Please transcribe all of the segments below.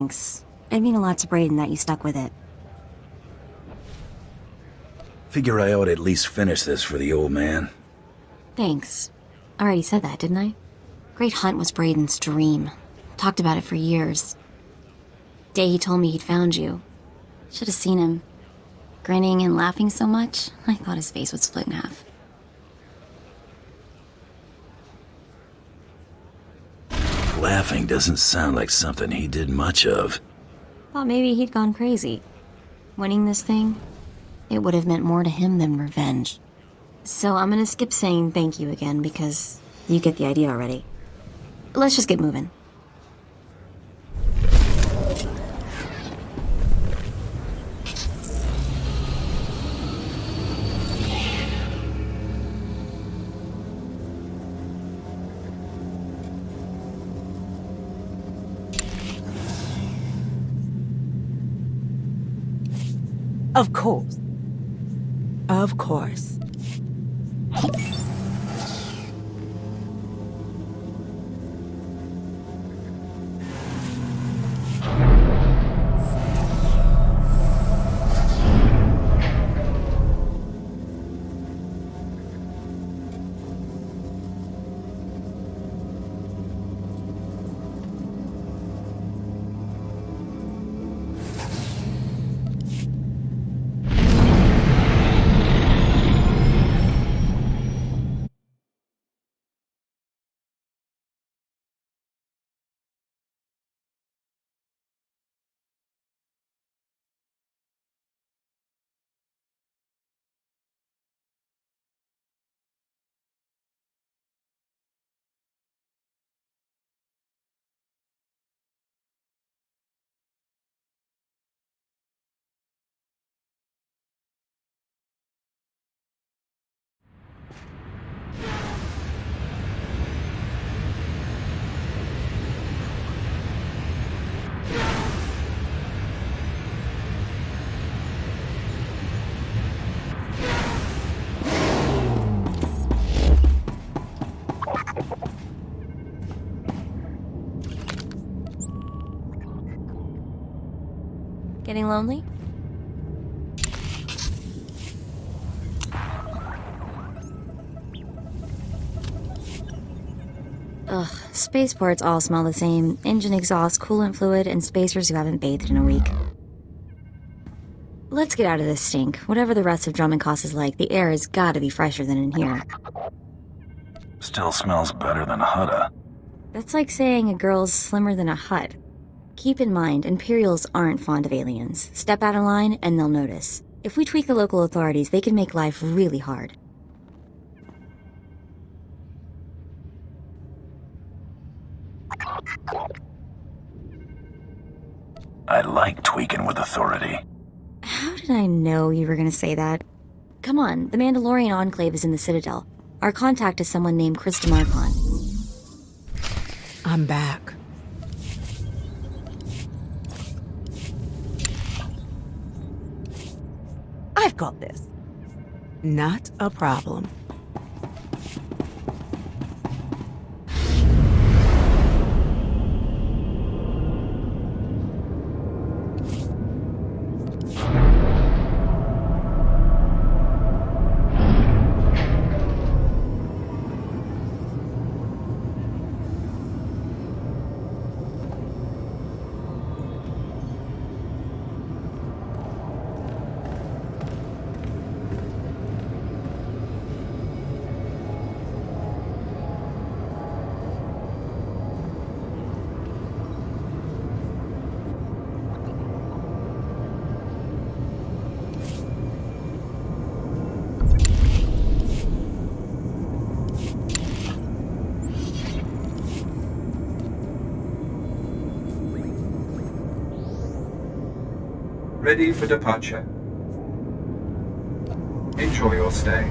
Thanks. It'd mean a lot to Brayden that you stuck with it. Figure I ought to at least finish this for the old man. Thanks. I already said that, didn't I? Great Hunt was Brayden's dream. Talked about it for years. Day he told me he'd found you. Should have seen him. Grinning and laughing so much, I thought his face would split in half. Laughing doesn't sound like something he did much of. Thought maybe he'd gone crazy. Winning this thing, it would have meant more to him than revenge. So I'm gonna skip saying thank you again because you get the idea already. Let's just get moving. Of course. Of course. Getting lonely? Ugh, spaceports all smell the same. Engine exhaust, coolant fluid, and spacers who haven't bathed in a week. Let's get out of this stink. Whatever the rest of Drummond is like, the air has gotta be fresher than in here. Still smells better than Hutta. That's like saying a girl's slimmer than a hut. Keep in mind, Imperials aren't fond of aliens. Step out of line and they'll notice. If we tweak the local authorities, they can make life really hard. I like tweaking with authority. How did I know you were gonna say that? Come on, the Mandalorian Enclave is in the Citadel. Our contact is someone named Krista Marcon. I'm back. I've got this. Not a problem. Ready for departure. Enjoy your stay.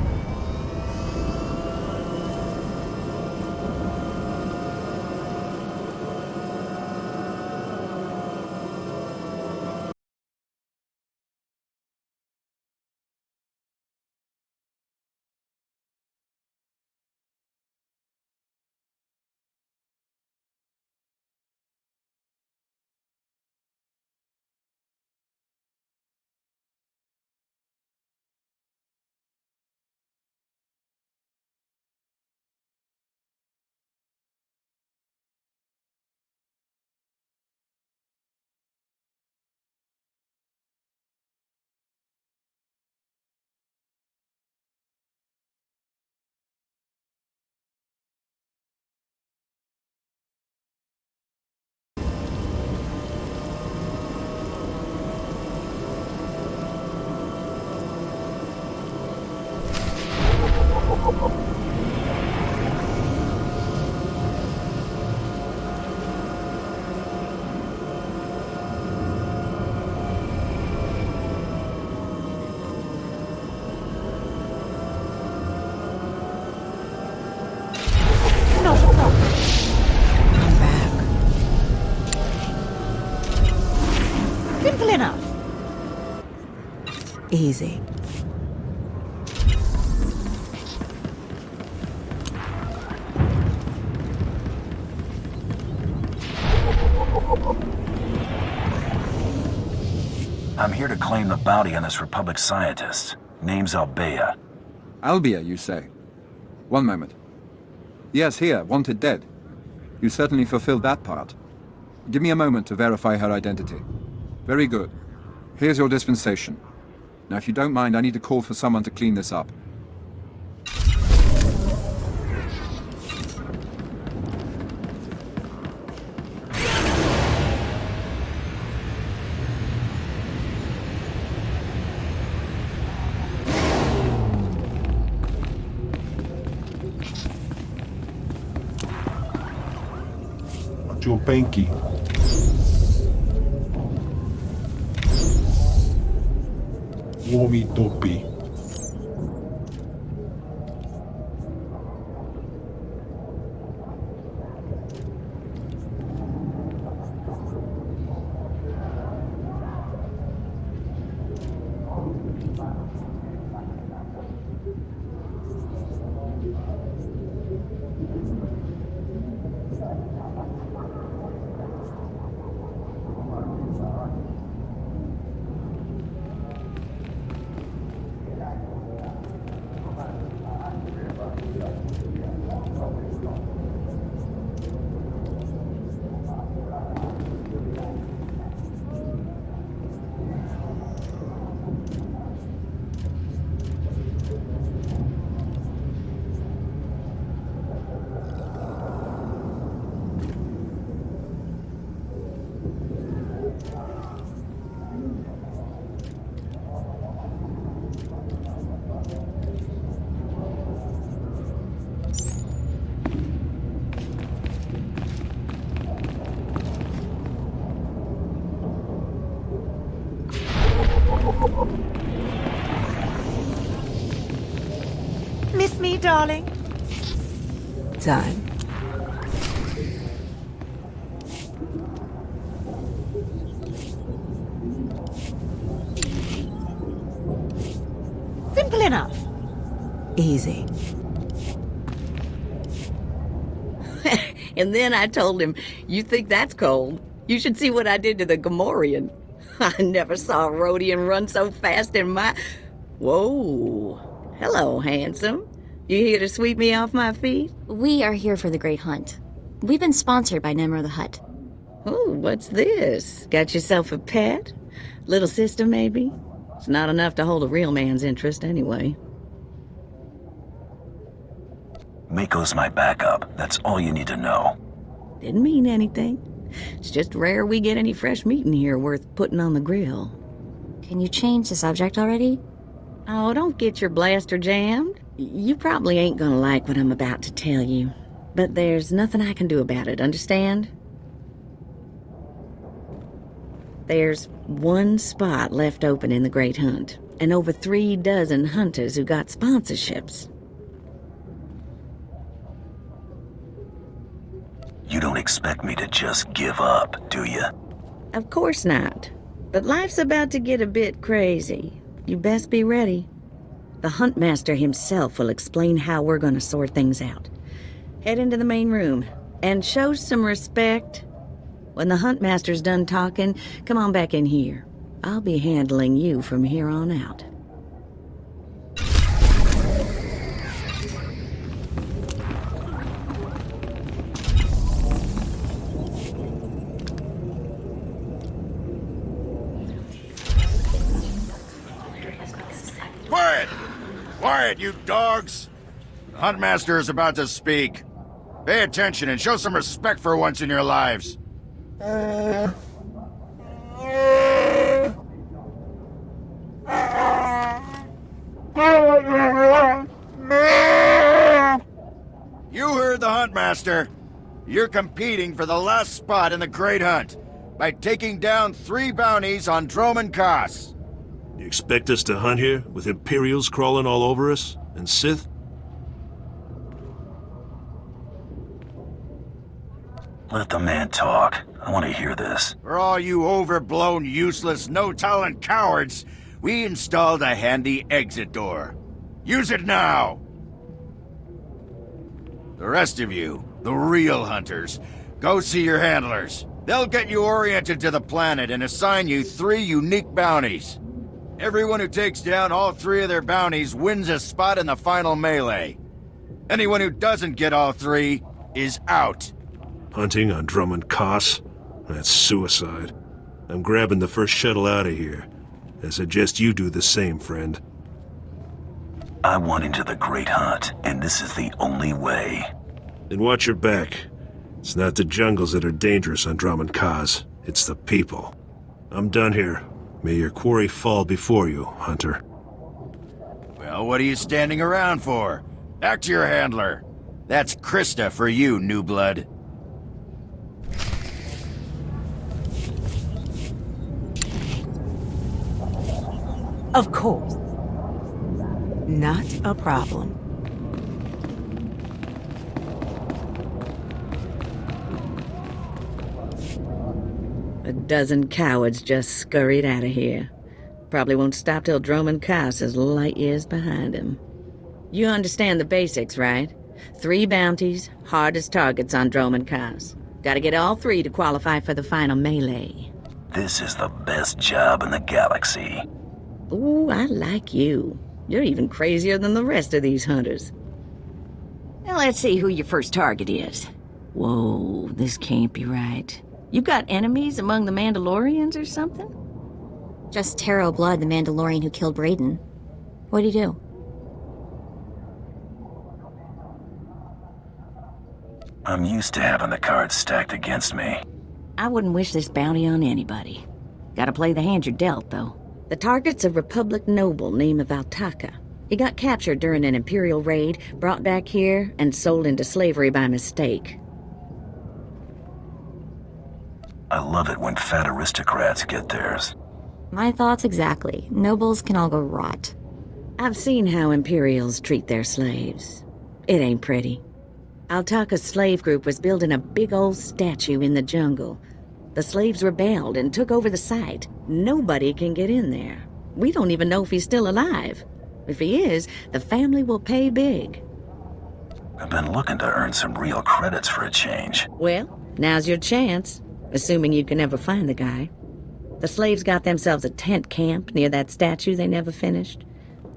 Simple enough. Easy. I'm here to claim the bounty on this Republic scientist. Name's Albea. Albia, you say? One moment. Yes, here, wanted dead. You certainly fulfilled that part. Give me a moment to verify her identity. Very good. Here's your dispensation. Now, if you don't mind, I need to call for someone to clean this up. Chupenki. Womi topi. Miss me, darling? Time. Simple enough. Easy. And then I told him, "You think that's cold? You should see what I did to the Gamorrean. I never saw a Rhodian run so fast in my... Whoa. Hello, handsome. You here to sweep me off my feet?" We are here for the Great Hunt. We've been sponsored by Nemro the Hutt. Oh, what's this? Got yourself a pet? Little sister, maybe? It's not enough to hold a real man's interest, anyway. Mako's my backup. That's all you need to know. Didn't mean anything. It's just rare we get any fresh meat in here worth putting on the grill. Can you change the subject already? Oh, don't get your blaster jammed. You probably ain't gonna like what I'm about to tell you. But there's nothing I can do about it, understand? There's one spot left open in the Great Hunt, and over 3 dozen hunters who got sponsorships. You don't expect me to just give up, do you? Of course not. But life's about to get a bit crazy. You best be ready. The Huntmaster himself will explain how we're gonna sort things out. Head into the main room, and show some respect. When the Huntmaster's done talking, come on back in here. I'll be handling you from here on out. Quiet! Quiet, you dogs! The Huntmaster is about to speak. Pay attention and show some respect for once in your lives. You heard the Huntmaster. You're competing for the last spot in the Great Hunt by taking down 3 bounties on Droman Kos. You expect us to hunt here, with Imperials crawling all over us? And Sith? Let the man talk. I want to hear this. For all you overblown, useless, no-talent cowards, we installed a handy exit door. Use it now! The rest of you, the real hunters, go see your handlers. They'll get you oriented to the planet and assign you 3 unique bounties. Everyone who takes down all 3 of their bounties wins a spot in the final melee. Anyone who doesn't get all 3 is out. Hunting on Drummond Koss? That's suicide. I'm grabbing the first shuttle out of here. I suggest you do the same, friend. I want into the Great Hunt, and this is the only way. Then watch your back. It's not the jungles that are dangerous on Drummond Koss. It's the people. I'm done here. May your quarry fall before you, Hunter. Well, what are you standing around for? Back to your handler. That's Krista for you, new blood. Of course. Not a problem. A dozen cowards just scurried out of here. Probably won't stop till Drummond Koss is light years behind him. You understand the basics, right? 3 bounties, hardest targets on Drummond Koss. Gotta get all 3 to qualify for the final melee. This is the best job in the galaxy. Ooh, I like you. You're even crazier than the rest of these hunters. Now let's see who your first target is. Whoa, this can't be right. You got enemies among the Mandalorians or something? Just Taro Blood, the Mandalorian who killed Brayden. What'd he do? I'm used to having the cards stacked against me. I wouldn't wish this bounty on anybody. Gotta play the hand you're dealt, though. The target's a Republic noble named Valtaka. He got captured during an Imperial raid, brought back here, and sold into slavery by mistake. I love it when fat aristocrats get theirs. My thoughts exactly. Nobles can all go rot. I've seen how Imperials treat their slaves. It ain't pretty. Altaka's slave group was building a big old statue in the jungle. The slaves rebelled and took over the site. Nobody can get in there. We don't even know if he's still alive. If he is, the family will pay big. I've been looking to earn some real credits for a change. Well, now's your chance, assuming you can ever find the guy. The slaves got themselves a tent camp near that statue they never finished.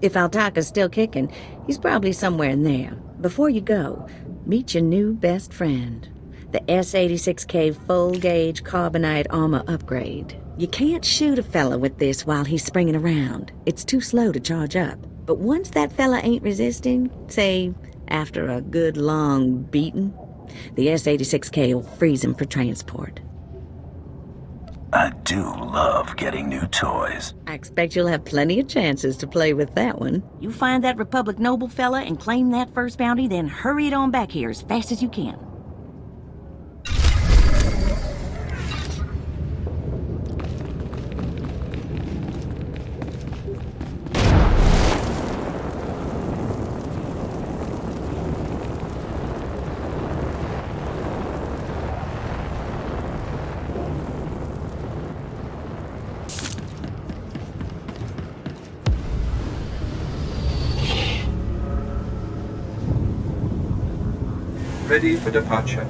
If Altaka's still kicking, he's probably somewhere in there. Before you go, meet your new best friend. The S-86K full-gauge carbonite armor upgrade. You can't shoot a fella with this while he's springing around. It's too slow to charge up. But once that fella ain't resisting, say, after a good long beating, the S-86K will freeze him for transport. I do love getting new toys. I expect you'll have plenty of chances to play with that one. You find that Republic noble fella and claim that first bounty, then hurry it on back here as fast as you can. Ready for departure.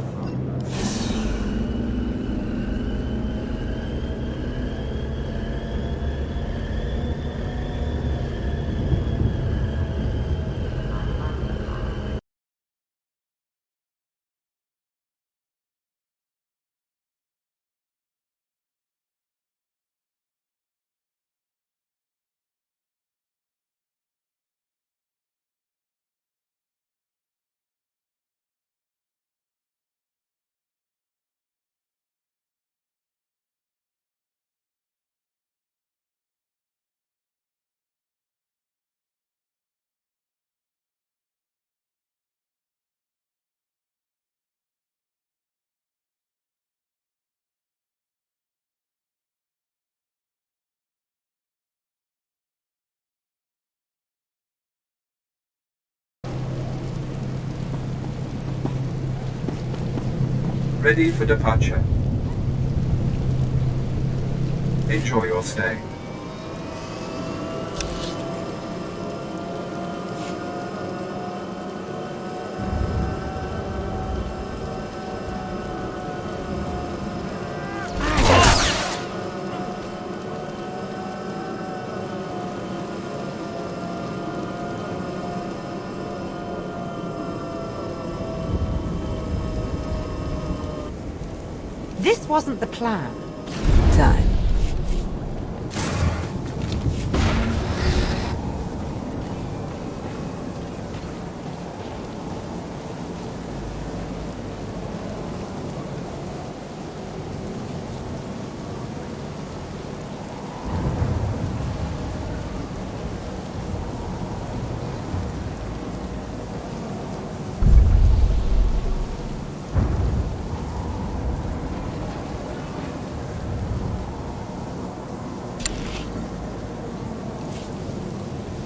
Ready for departure. Enjoy your stay. This wasn't the plan. Time.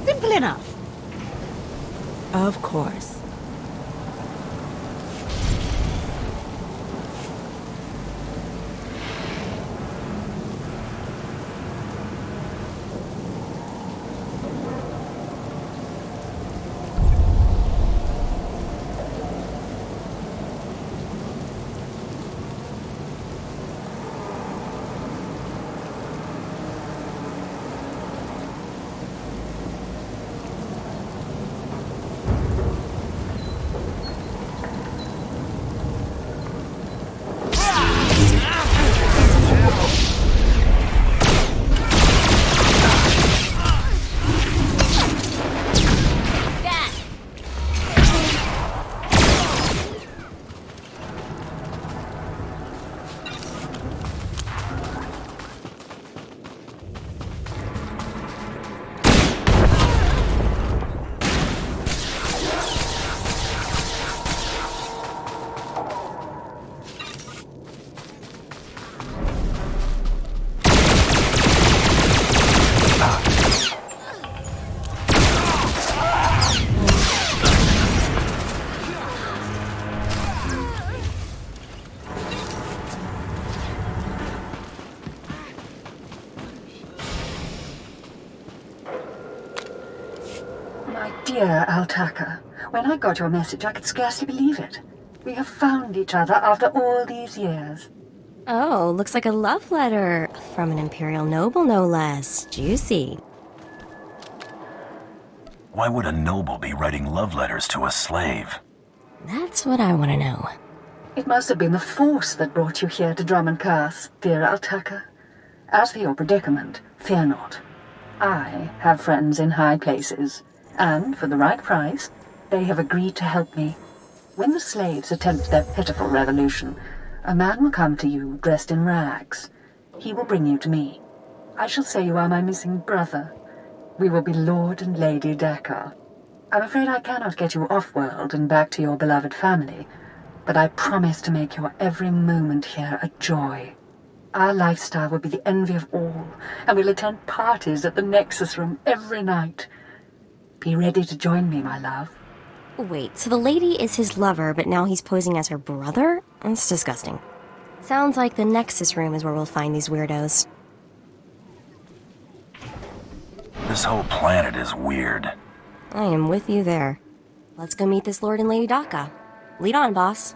Simple enough. Of course. My dear Altaka, when I got your message, I could scarcely believe it. We have found each other after all these years. Oh, looks like a love letter from an Imperial noble, no less. Juicy. Why would a noble be writing love letters to a slave? That's what I want to know. It must have been the Force that brought you here to Drummond Curse, dear Altaka. As for your predicament, fear not. I have friends in high places, and for the right price, they have agreed to help me. When the slaves attempt their pitiful revolution, a man will come to you dressed in rags. He will bring you to me. I shall say you are my missing brother. We will be Lord and Lady Dakar. I'm afraid I cannot get you off-world and back to your beloved family, but I promise to make your every moment here a joy. Our lifestyle will be the envy of all, and we'll attend parties at the Nexus Room every night. Be ready to join me, my love. Wait, so the lady is his lover, but now he's posing as her brother? That's disgusting. Sounds like the Nexus Room is where we'll find these weirdos. This whole planet is weird. I am with you there. Let's go meet this Lord and Lady Daka. Lead on, boss.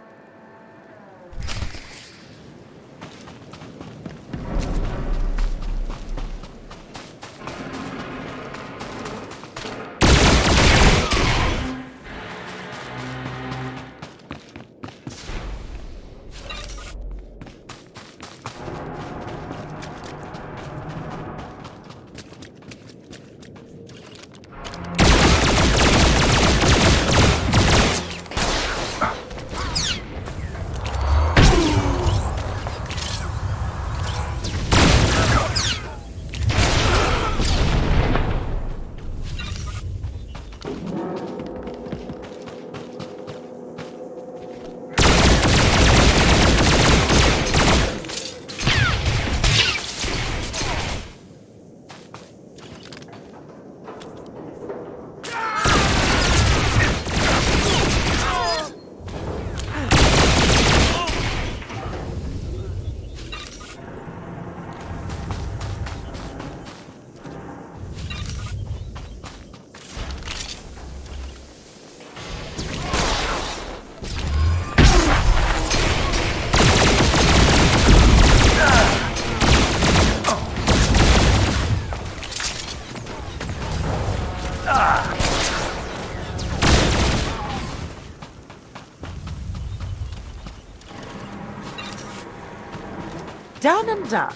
Done and done.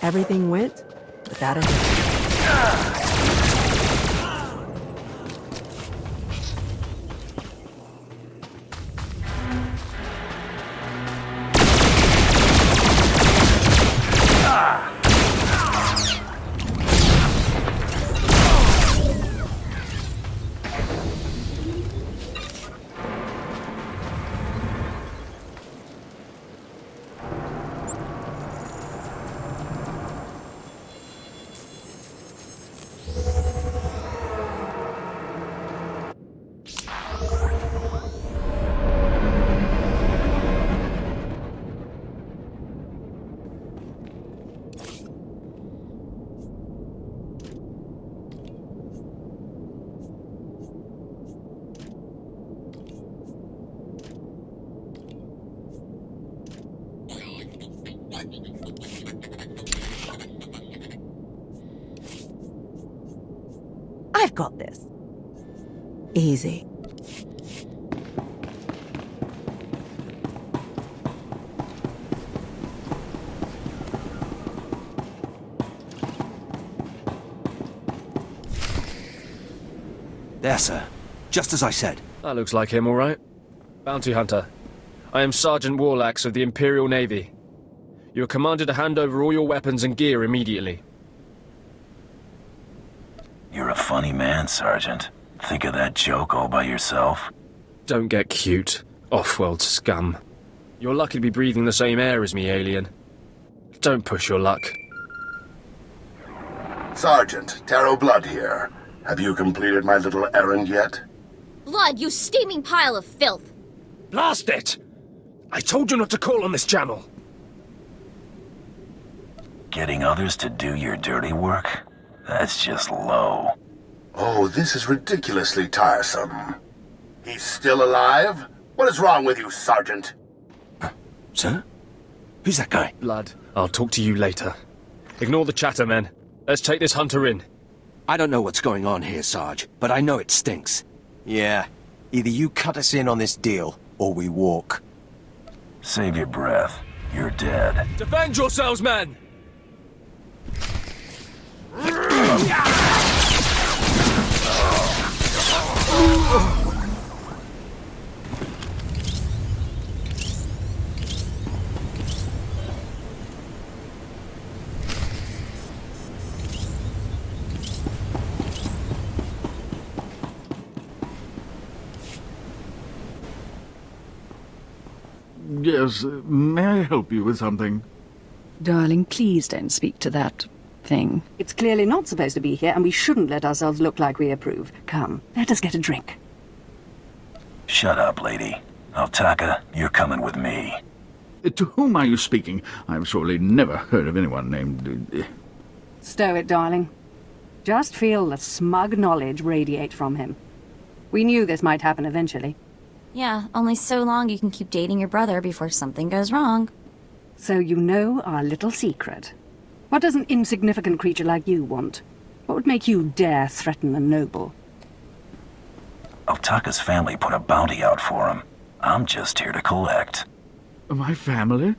Everything went without a hitch. I've got this. Easy. There, sir. Just as I said. That looks like him, all right. Bounty Hunter. I am Sergeant Warlax of the Imperial Navy. You are commanded to hand over all your weapons and gear immediately. You're a funny man, Sergeant. Think of that joke all by yourself? Don't get cute, off-world scum. You're lucky to be breathing the same air as me, alien. Don't push your luck. Sergeant, Taro Blood here. Have you completed my little errand yet? Blood, you steaming pile of filth! Blast it! I told you not to call on this channel! Getting others to do your dirty work? That's just low. Oh, this is ridiculously tiresome. He's still alive? What is wrong with you, Sergeant? Sir? Who's that guy? Blood, I'll talk to you later. Ignore the chatter, men. Let's take this hunter in. I don't know what's going on here, Sarge, but I know it stinks. Yeah. Either you cut us in on this deal, or we walk. Save your breath. You're dead. Defend yourselves, men! Yes, may I help you with something? Darling, please don't speak to that thing. It's clearly not supposed to be here, and we shouldn't let ourselves look like we approve. Come, let us get a drink. Shut up, lady. Altaka, you're coming with me. To whom are you speaking? I've surely never heard of anyone named... Stow it, darling. Just feel the smug knowledge radiate from him. We knew this might happen eventually. Yeah, only so long you can keep dating your brother before something goes wrong. So you know our little secret. What does an insignificant creature like you want? What would make you dare threaten the noble? Altaka's family put a bounty out for him. I'm just here to collect. My family?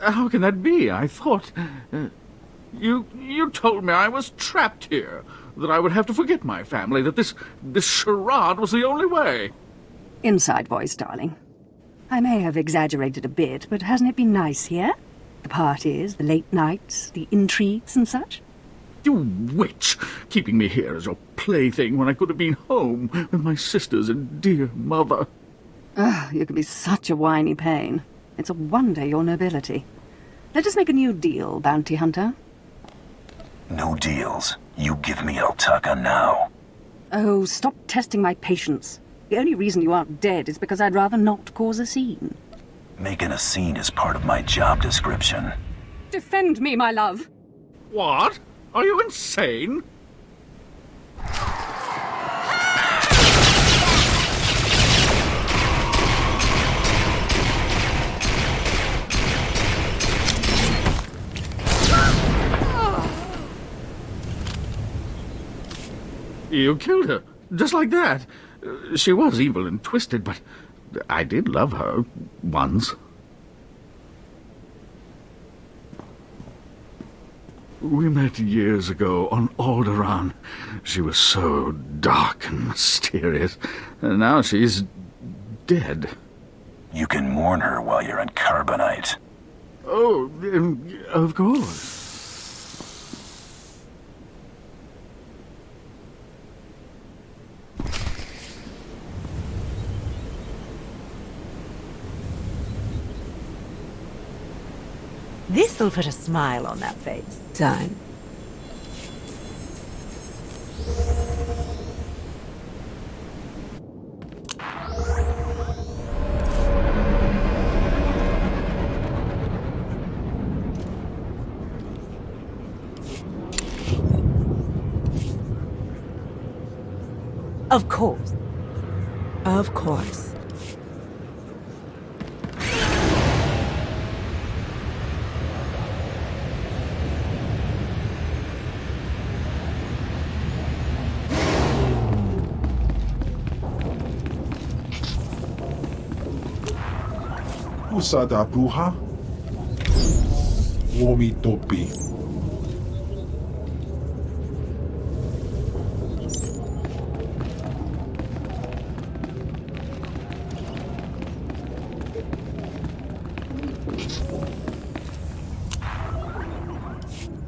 How can that be? I thought... You told me I was trapped here, that I would have to forget my family, that this charade was the only way. Inside voice, darling. I may have exaggerated a bit, but hasn't it been nice here? The parties, the late nights, the intrigues and such? You witch! Keeping me here as your plaything when I could have been home with my sisters and dear mother. You can be such a whiny pain. It's a wonder your nobility. Let us make a new deal, bounty hunter. No deals. You give me Altaka now. Oh, stop testing my patience. The only reason you aren't dead is because I'd rather not cause a scene. Making a scene is part of my job description. Defend me, my love. What? Are you insane? You killed her, just like that. She was evil and twisted, but I did love her once. We met years ago on Alderaan. She was so dark and mysterious. And now she's dead. You can mourn her while you're in carbonite. Oh, of course. This'll put a smile on that face. Done. Of course. Of course. Usada bruja? Uomi topi.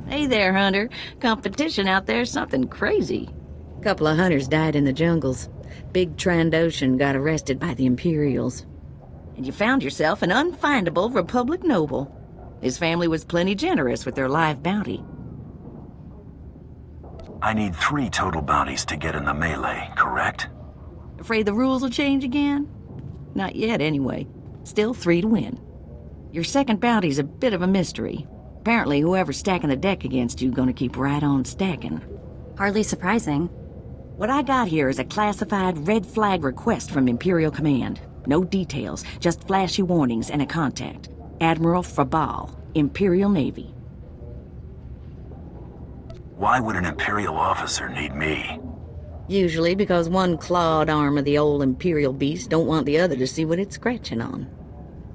Hey there, Hunter. Competition out there's something crazy. Couple of hunters died in the jungles. Big Trandoshan got arrested by the Imperials. And you found yourself an unfindable Republic noble. His family was plenty generous with their live bounty. I need 3 total bounties to get in the melee, correct? Afraid the rules will change again? Not yet, anyway. Still 3 to win. Your second bounty's a bit of a mystery. Apparently, whoever's stacking the deck against you gonna keep right on stacking. Hardly surprising. What I got here is a classified red flag request from Imperial Command. No details, just flashy warnings and a contact. Admiral Frabal, Imperial Navy. Why would an Imperial officer need me? Usually because one clawed arm of the old Imperial beast don't want the other to see what it's scratching on.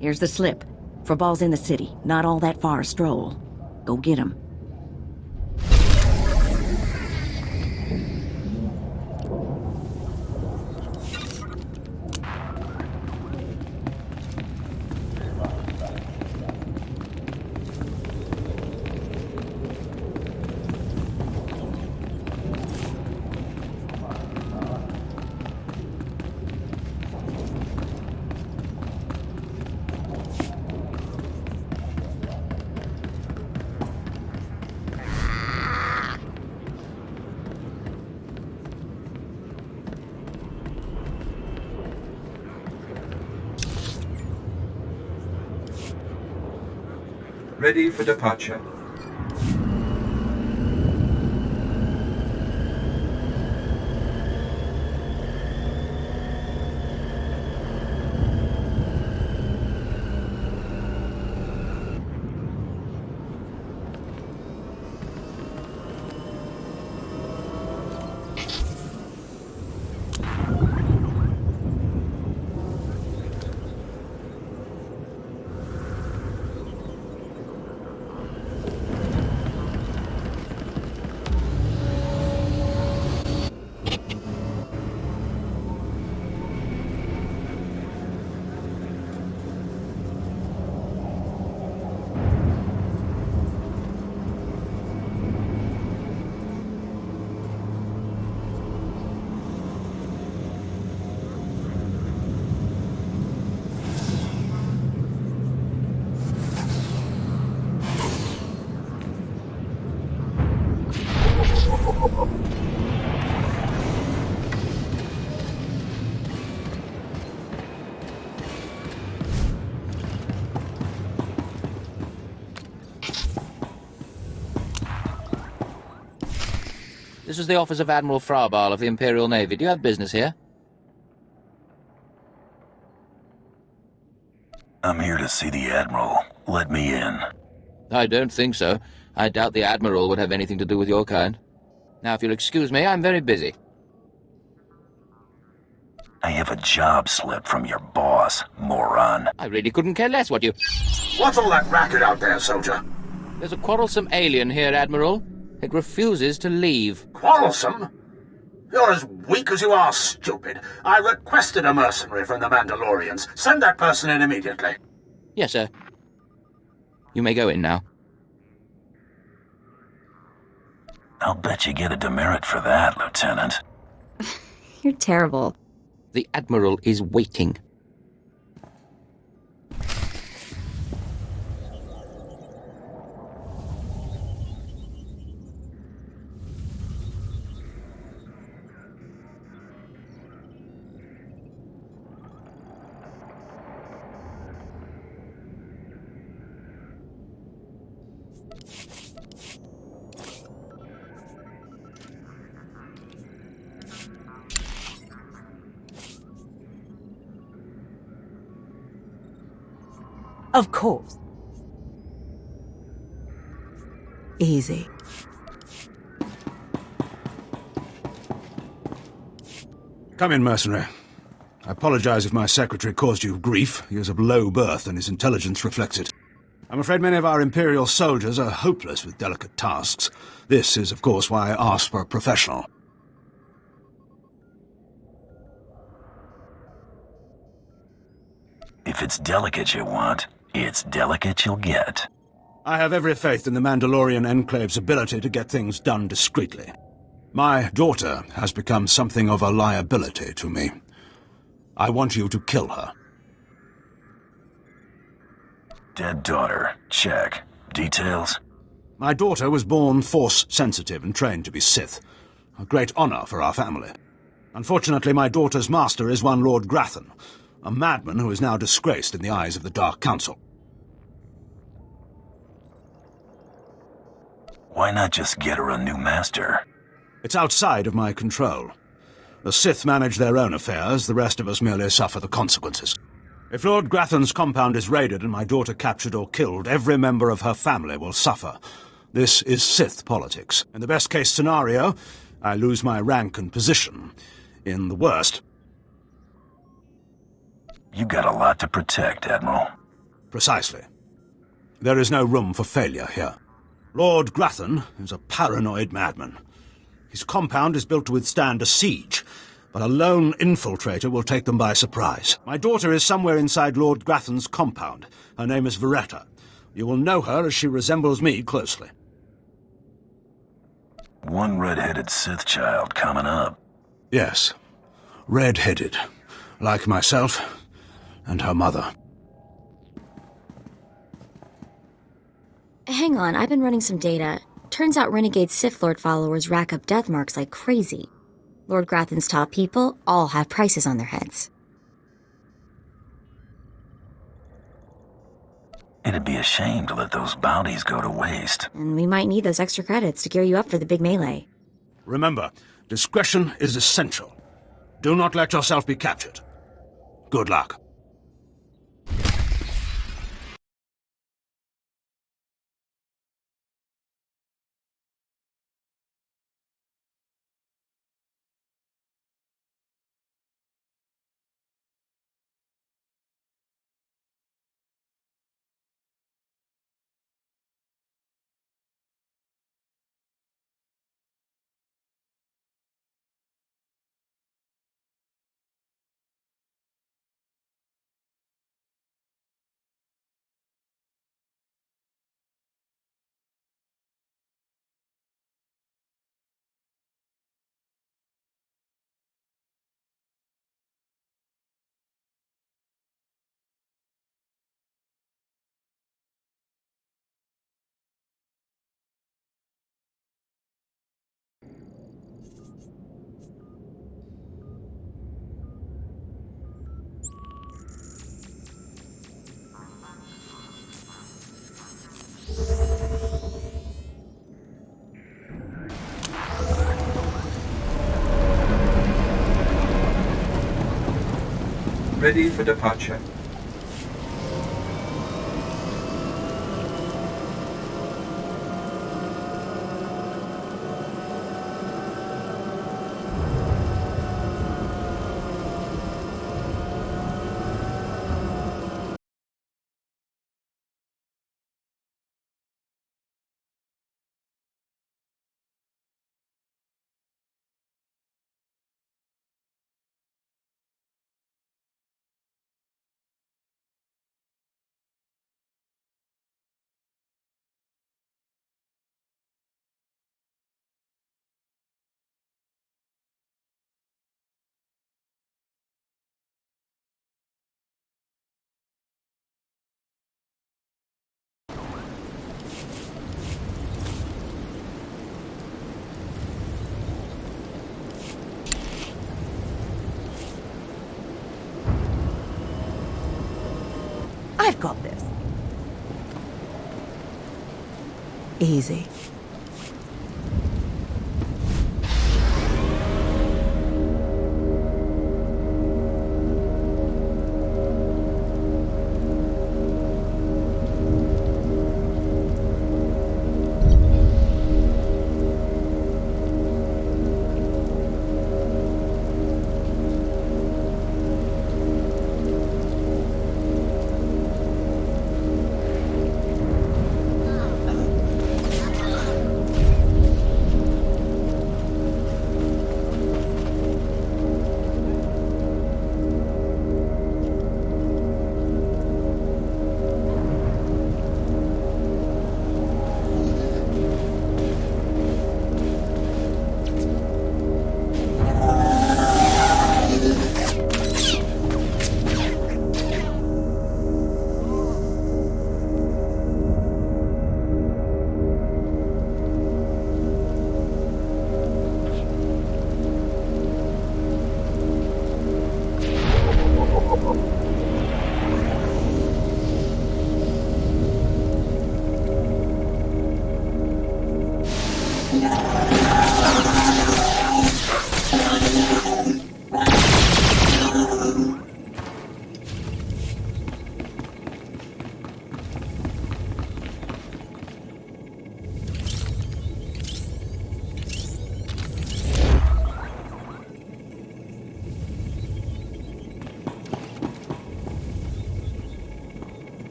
Here's the slip. Frabal's in the city, not all that far a stroll. Go get him. Ready for departure. This is the office of Admiral Frabal of the Imperial Navy. Do you have business here? I'm here to see the Admiral. Let me in. I don't think so. I doubt the Admiral would have anything to do with your kind. Now, if you'll excuse me, I'm very busy. I have a job slip from your boss, moron. I really couldn't care less what you... What's all that racket out there, soldier? There's a quarrelsome alien here, Admiral. It refuses to leave. Quarrelsome? You're as weak as you are stupid. I requested a mercenary from the Mandalorians. Send that person in immediately. Yes, sir. You may go in now. I'll bet you get a demerit for that, Lieutenant. You're terrible. The Admiral is waiting. Of course. Easy. Come in, mercenary. I apologize if my secretary caused you grief. He is of low birth, and his intelligence reflects it. I'm afraid many of our Imperial soldiers are hopeless with delicate tasks. This is, of course, why I asked for a professional. If it's delicate you want, it's delicate you'll get. I have every faith in the Mandalorian Enclave's ability to get things done discreetly. My daughter has become something of a liability to me. I want you to kill her. Dead daughter. Check. Details? My daughter was born Force-sensitive and trained to be Sith. A great honor for our family. Unfortunately, my daughter's master is one Lord Grathan, a madman who is now disgraced in the eyes of the Dark Council. Why not just get her a new master? It's outside of my control. The Sith manage their own affairs, the rest of us merely suffer the consequences. If Lord Grathan's compound is raided and my daughter captured or killed, every member of her family will suffer. This is Sith politics. In the best-case scenario, I lose my rank and position. In the worst... You got a lot to protect, Admiral. Precisely. There is no room for failure here. Lord Grathan is a paranoid madman. His compound is built to withstand a siege, but a lone infiltrator will take them by surprise. My daughter is somewhere inside Lord Grathan's compound. Her name is Veretta. You will know her as she resembles me closely. One red-headed Sith child coming up. Yes, red-headed, like myself and her mother. Hang on, I've been running some data. Turns out renegade Sith Lord followers rack up death marks like crazy. Lord Grathan's top people all have prices on their heads. It'd be a shame to let those bounties go to waste. And we might need those extra credits to gear you up for the big melee. Remember, discretion is essential. Do not let yourself be captured. Good luck. Ready for departure. I've got this. Easy.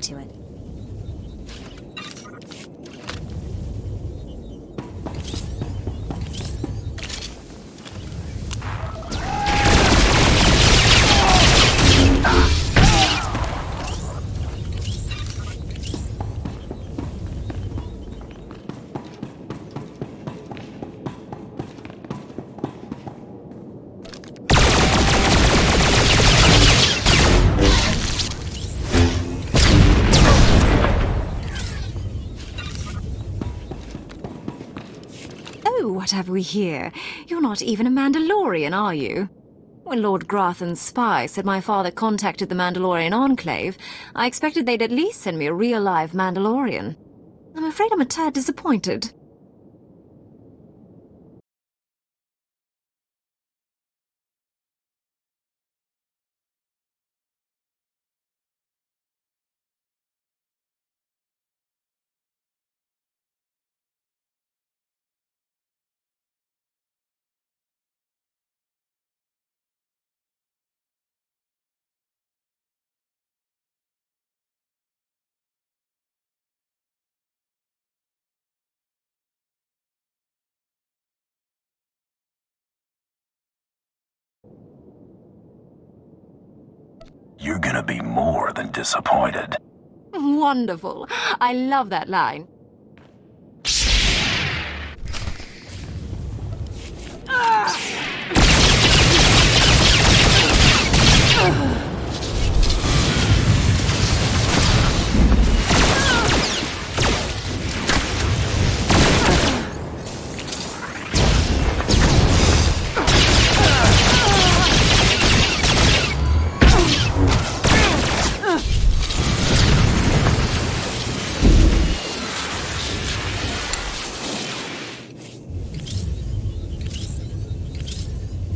To it. What have we here? You're not even a Mandalorian, are you? When Lord Grathan's spy said my father contacted the Mandalorian Enclave, I expected they'd at least send me a real-live Mandalorian. I'm afraid I'm a tad disappointed. you're gonna be more than disappointed. Wonderful. I love that line.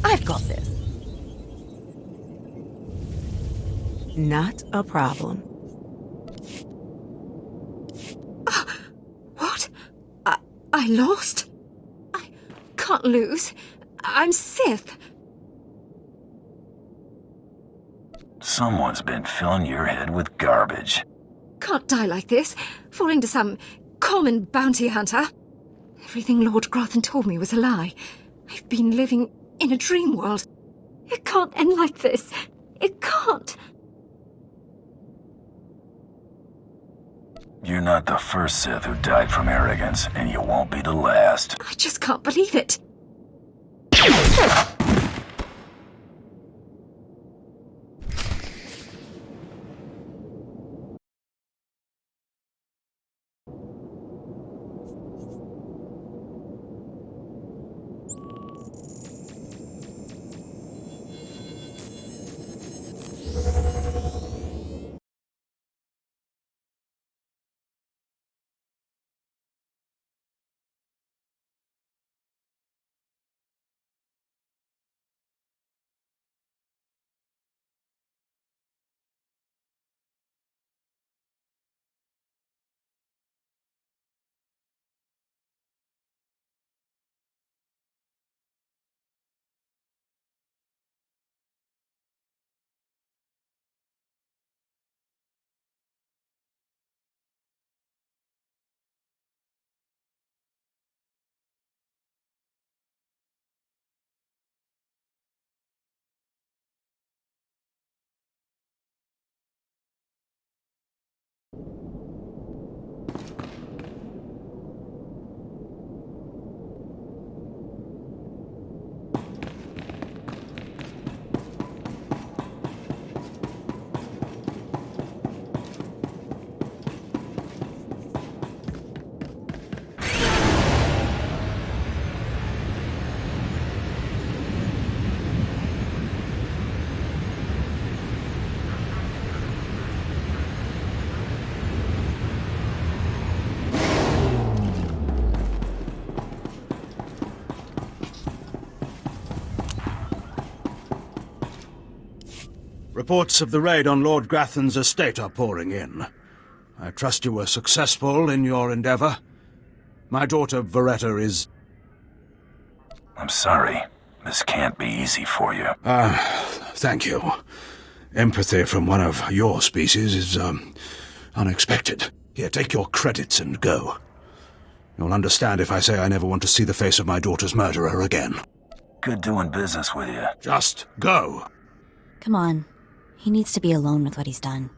I've got this. Not a problem. What? I lost? I can't lose. I'm Sith. Someone's been filling your head with garbage. Can't die like this, falling to some common bounty hunter. Everything Lord Grothan told me was a lie. I've been living in a dream world. It can't end like this. It can't. You're not the first Sith who died from arrogance, and you won't be the last. I just can't believe it. Reports of the raid on Lord Grathan's estate are pouring in. I trust you were successful in your endeavor. My daughter Veretta is... I'm sorry. This can't be easy for you. Thank you. Empathy from one of your species is, unexpected. Here, take your credits and go. You'll understand if I say I never want to see the face of my daughter's murderer again. Good doing business with you. Just go. Come on. He needs to be alone with what he's done.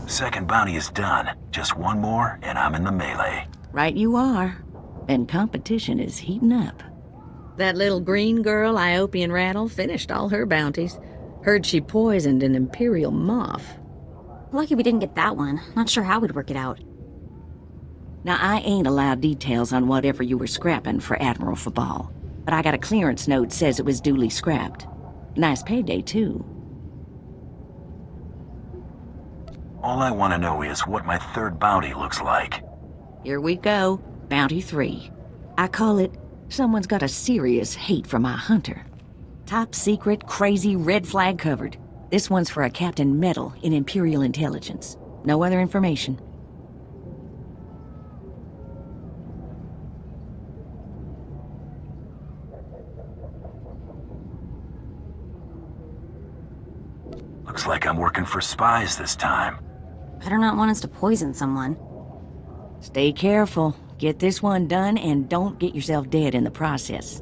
Second bounty is done. Just one more, and I'm in the melee. Right you are. And competition is heating up. That little green girl, Iopian Rattle, finished all her bounties. Heard she poisoned an Imperial moth. Lucky we didn't get that one. Not sure how we'd work it out. Now, I ain't allowed details on whatever you were scrapping for Admiral Fabal, but I got a clearance note says it was duly scrapped. Nice payday, too. All I want to know is what my third bounty looks like. Here we go. Bounty 3. I call it, someone's got a serious hate for my hunter. Top secret, crazy, red flag covered. This one's for a Captain Metal in Imperial Intelligence. No other information. Looks like I'm working for spies this time. Better not want us to poison someone. Stay careful. Get this one done and don't get yourself dead in the process.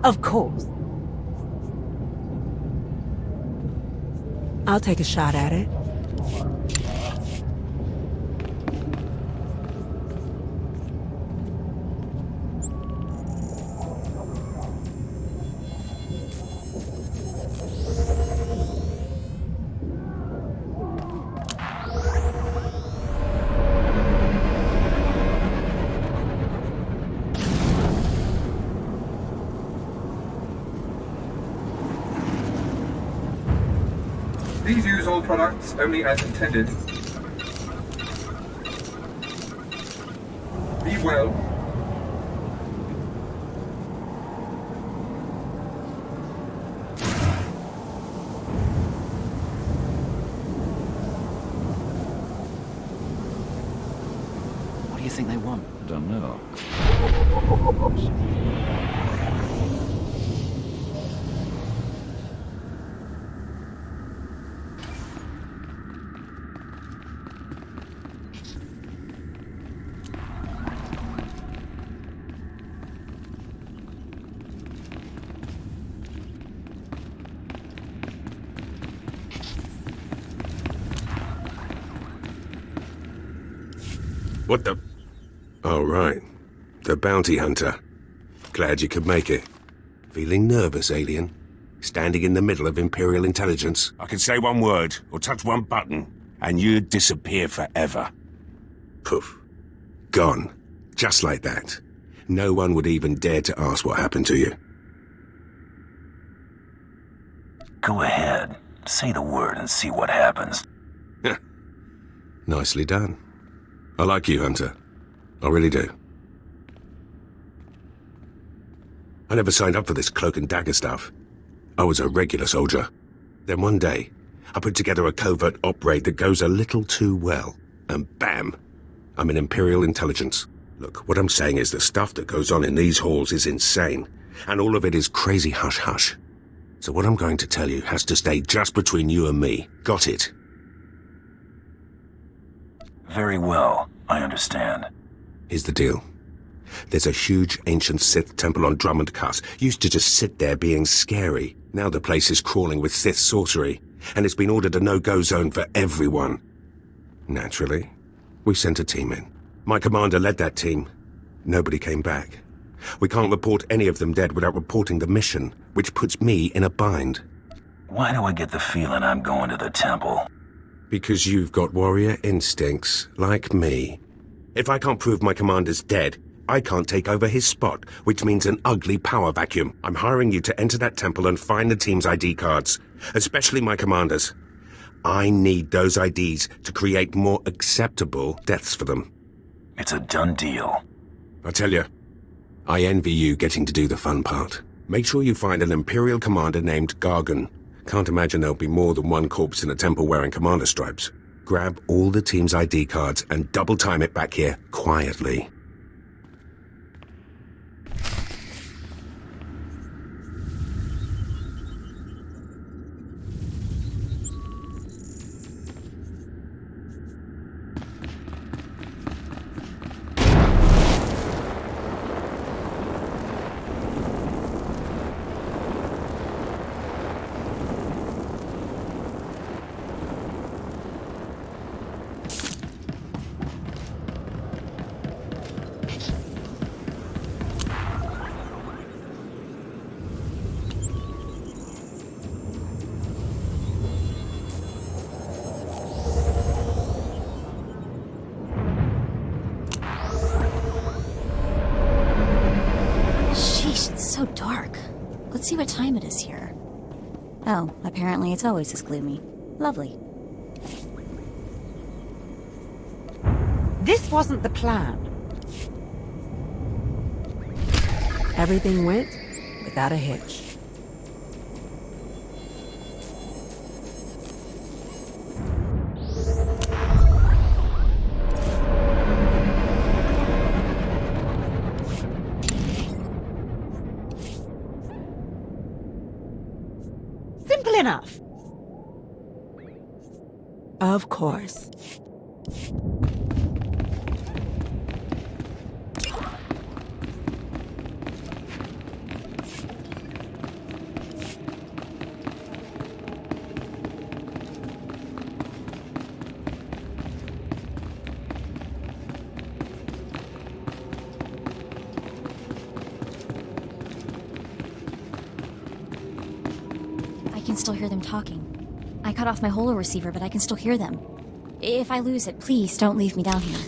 Of course. I'll take a shot at it. Please use all products only as intended. Be well. What do you think they want? Don't know. What the... Oh, right. The bounty hunter. Glad you could make it. Feeling nervous, alien? Standing in the middle of Imperial intelligence. I could say one word, or touch one button, and you'd disappear forever. Poof. Gone. Just like that. No one would even dare to ask what happened to you. Go ahead. Say the word and see what happens. Nicely done. I like you, Hunter. I really do. I never signed up for this cloak and dagger stuff. I was a regular soldier. Then one day, I put together a covert op raid that goes a little too well. And bam! I'm in Imperial intelligence. Look, what I'm saying is the stuff that goes on in these halls is insane. And all of it is crazy hush-hush. So what I'm going to tell you has to stay just between you and me. Got it? Very well, I understand. Here's the deal. There's a huge ancient Sith temple on Drummond Cuss. Used to just sit there being scary. Now the place is crawling with Sith sorcery, and it's been ordered a no-go zone for everyone. Naturally, we sent a team in. My commander led that team. Nobody came back. We can't report any of them dead without reporting the mission, which puts me in a bind. Why do I get the feeling I'm going to the temple? Because you've got warrior instincts, like me. If I can't prove my commander's dead, I can't take over his spot, which means an ugly power vacuum. I'm hiring you to enter that temple and find the team's ID cards, especially my commander's. I need those IDs to create more acceptable deaths for them. It's a done deal. I tell you, I envy you getting to do the fun part. Make sure you find an Imperial commander named Gargan. Can't imagine there'll be more than one corpse in a temple wearing commander stripes. Grab all the team's ID cards and double time it back here quietly. So dark. Let's see what time it is here. Oh, apparently it's always this gloomy. Lovely. This wasn't the plan. Everything went without a hitch. Simple enough. Of course. I can still hear them talking. I cut off my holo receiver, but I can still hear them. If I lose it, please don't leave me down here.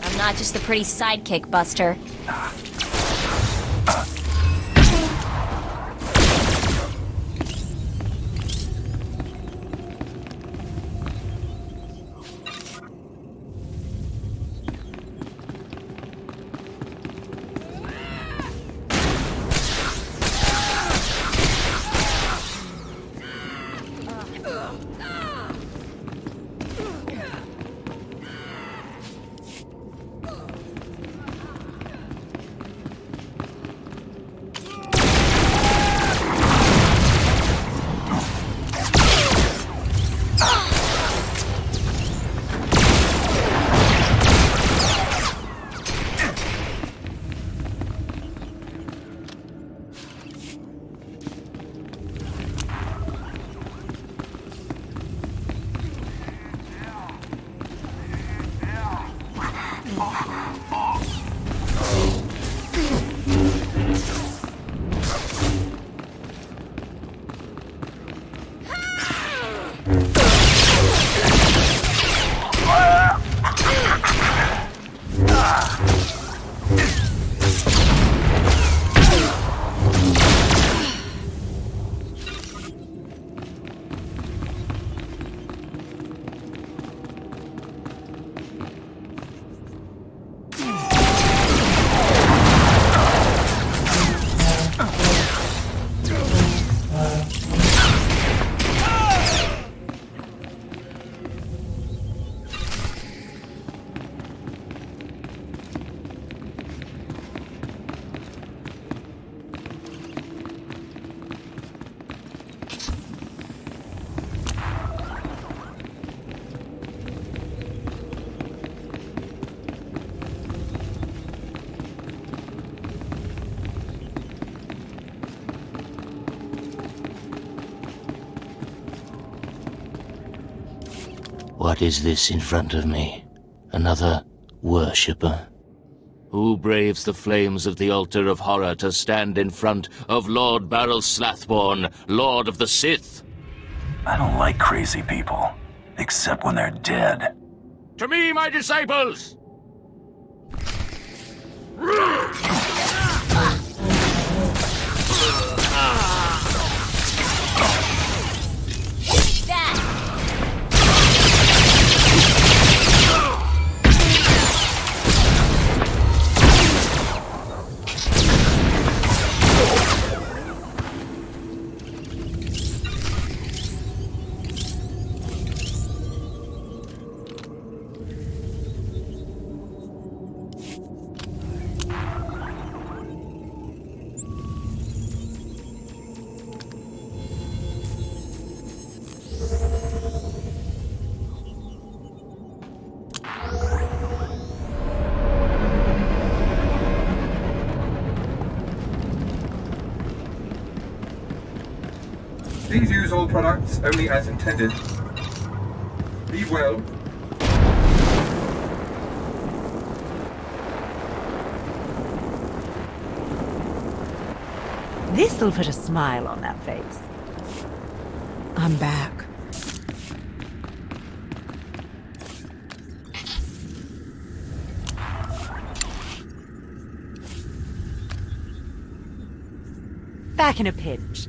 I'm not just the pretty sidekick, Buster. What is this in front of me? Another worshipper? Who braves the flames of the altar of horror to stand in front of Lord Baral Slathborn, Lord of the Sith? I don't like crazy people, except when they're dead. To me, my disciples! Please use all products only as intended. Be well. This'll put a smile on that face. I'm back. Back in a pinch.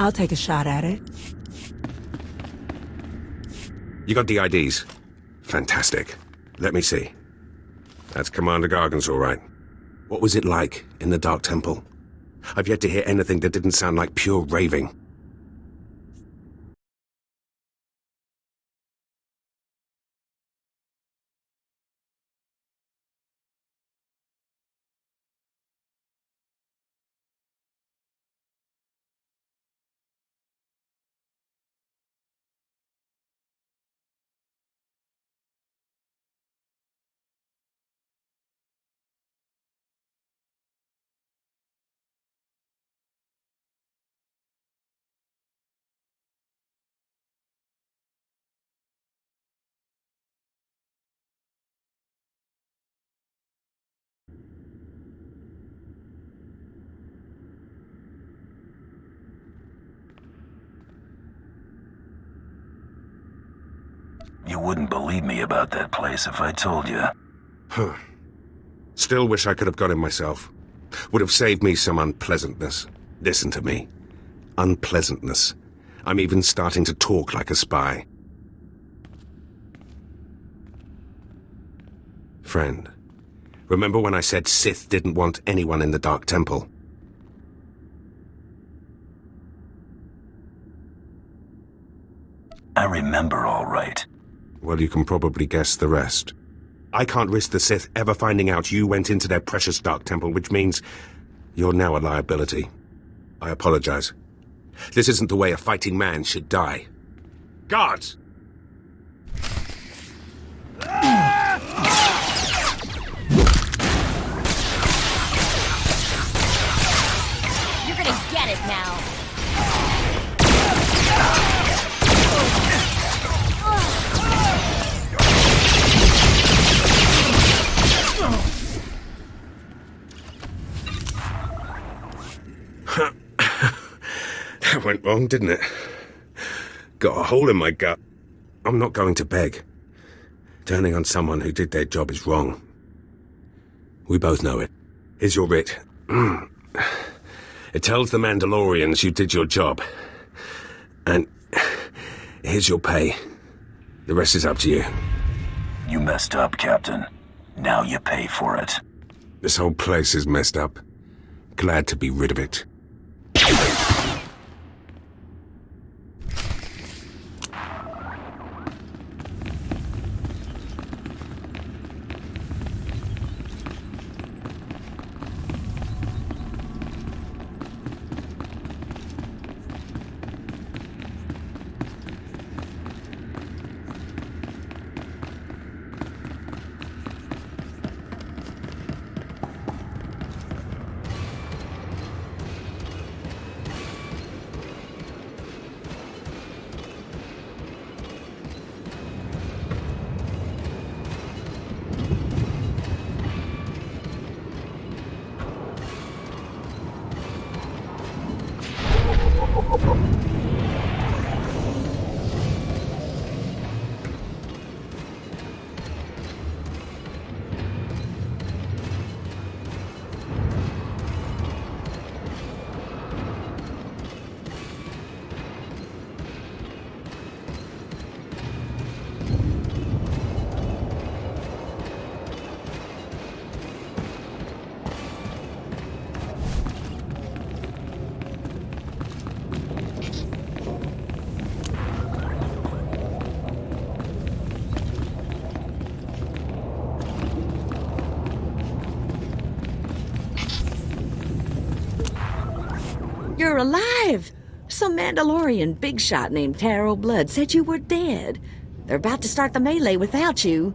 I'll take a shot at it. You got the IDs? Fantastic. Let me see. That's Commander Gargan's all right. What was it like in the Dark Temple? I've yet to hear anything that didn't sound like pure raving. You wouldn't believe me about that place if I told you. Huh. Still wish I could have got him myself. Would have saved me some unpleasantness. Listen to me. Unpleasantness. I'm even starting to talk like a spy. Friend, remember when I said Sith didn't want anyone in the Dark Temple? I remember all right. Well, you can probably guess the rest. I can't risk the Sith ever finding out you went into their precious Dark Temple, which means you're now a liability. I apologize. This isn't the way a fighting man should die. Guards! You're gonna get it now. That went wrong, didn't it? Got a hole in my gut. I'm not going to beg. Turning on someone who did their job is wrong. We both know it. Here's your writ. It tells the Mandalorians you did your job. And here's your pay. The rest is up to you. You messed up, Captain. Now you pay for it. This whole place is messed up. Glad to be rid of it. you're alive! Some Mandalorian big shot named Taro Blood said you were dead. They're about to start the melee without you.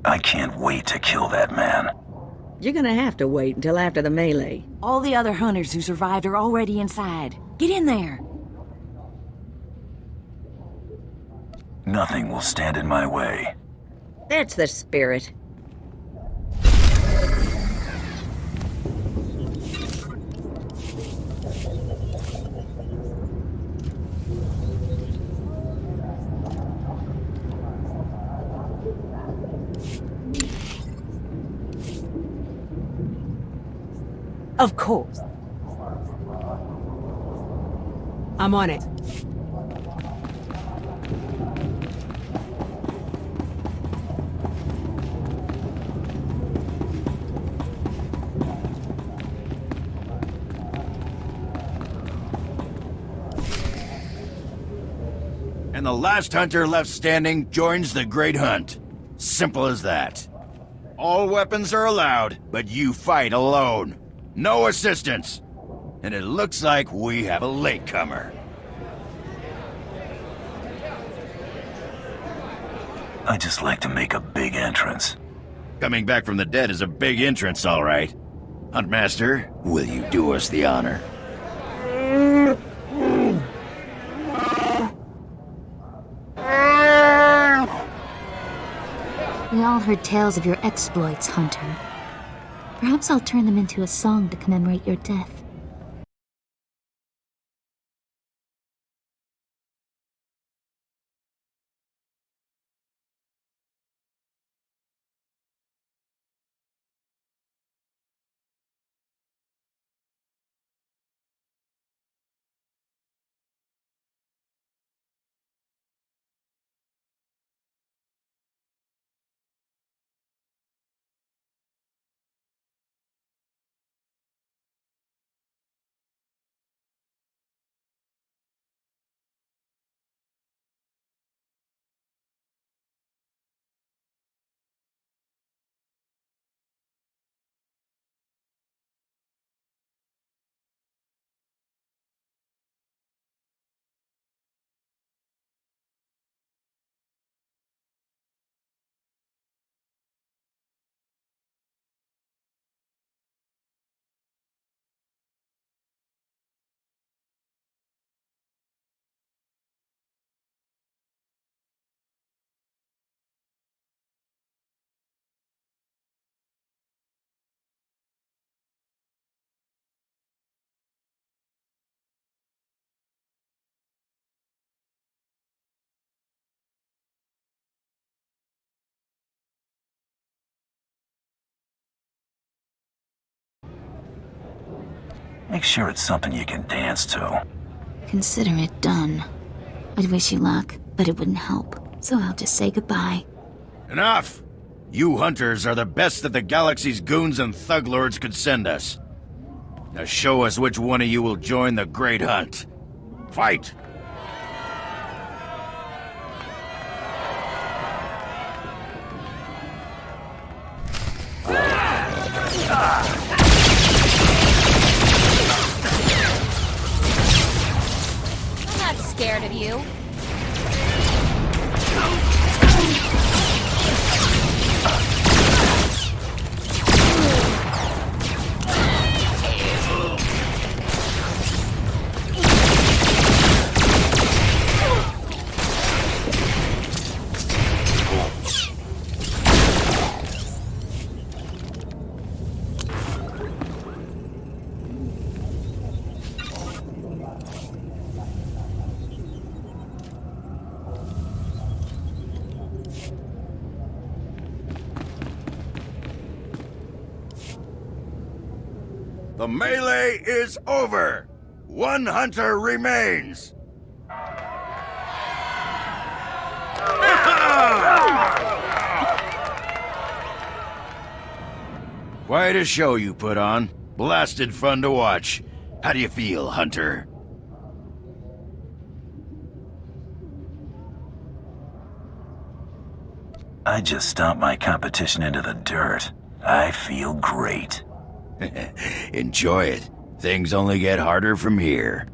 I can't wait to kill that man. You're gonna have to wait until after the melee. All the other hunters who survived are already inside. Get in there. Nothing will stand in my way. That's the spirit. Of course. I'm on it. And the last hunter left standing joins the Great Hunt. Simple as that. All weapons are allowed, but you fight alone. No assistance. And it looks like we have a latecomer. I just like to make a big entrance. Coming back from the dead is a big entrance, all right. Huntmaster, will you do us the honor? We all heard tales of your exploits, Hunter. Perhaps I'll turn them into a song to commemorate your death. Make sure it's something you can dance to. Consider it done. I'd wish you luck, but it wouldn't help. So I'll just say goodbye. Enough! You hunters are the best that the galaxy's goons and thug lords could send us. Now show us which one of you will join the Great Hunt. Fight! I'm not scared of you. The melee is over. One hunter remains. Quite a show you put on. Blasted fun to watch. How do you feel, Hunter? I just stomped my competition into the dirt. I feel great. Enjoy it. Things only get harder from here.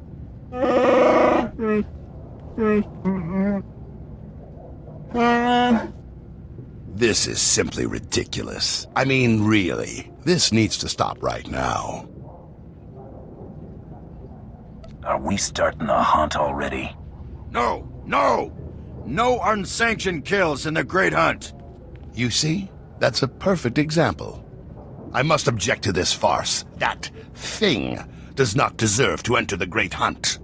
This is simply ridiculous. I mean, really. This needs to stop right now. Are we starting the hunt already? No! No! No unsanctioned kills in the Great Hunt! You see? That's a perfect example. I must object to this farce. That thing does not deserve to enter the Great Hunt.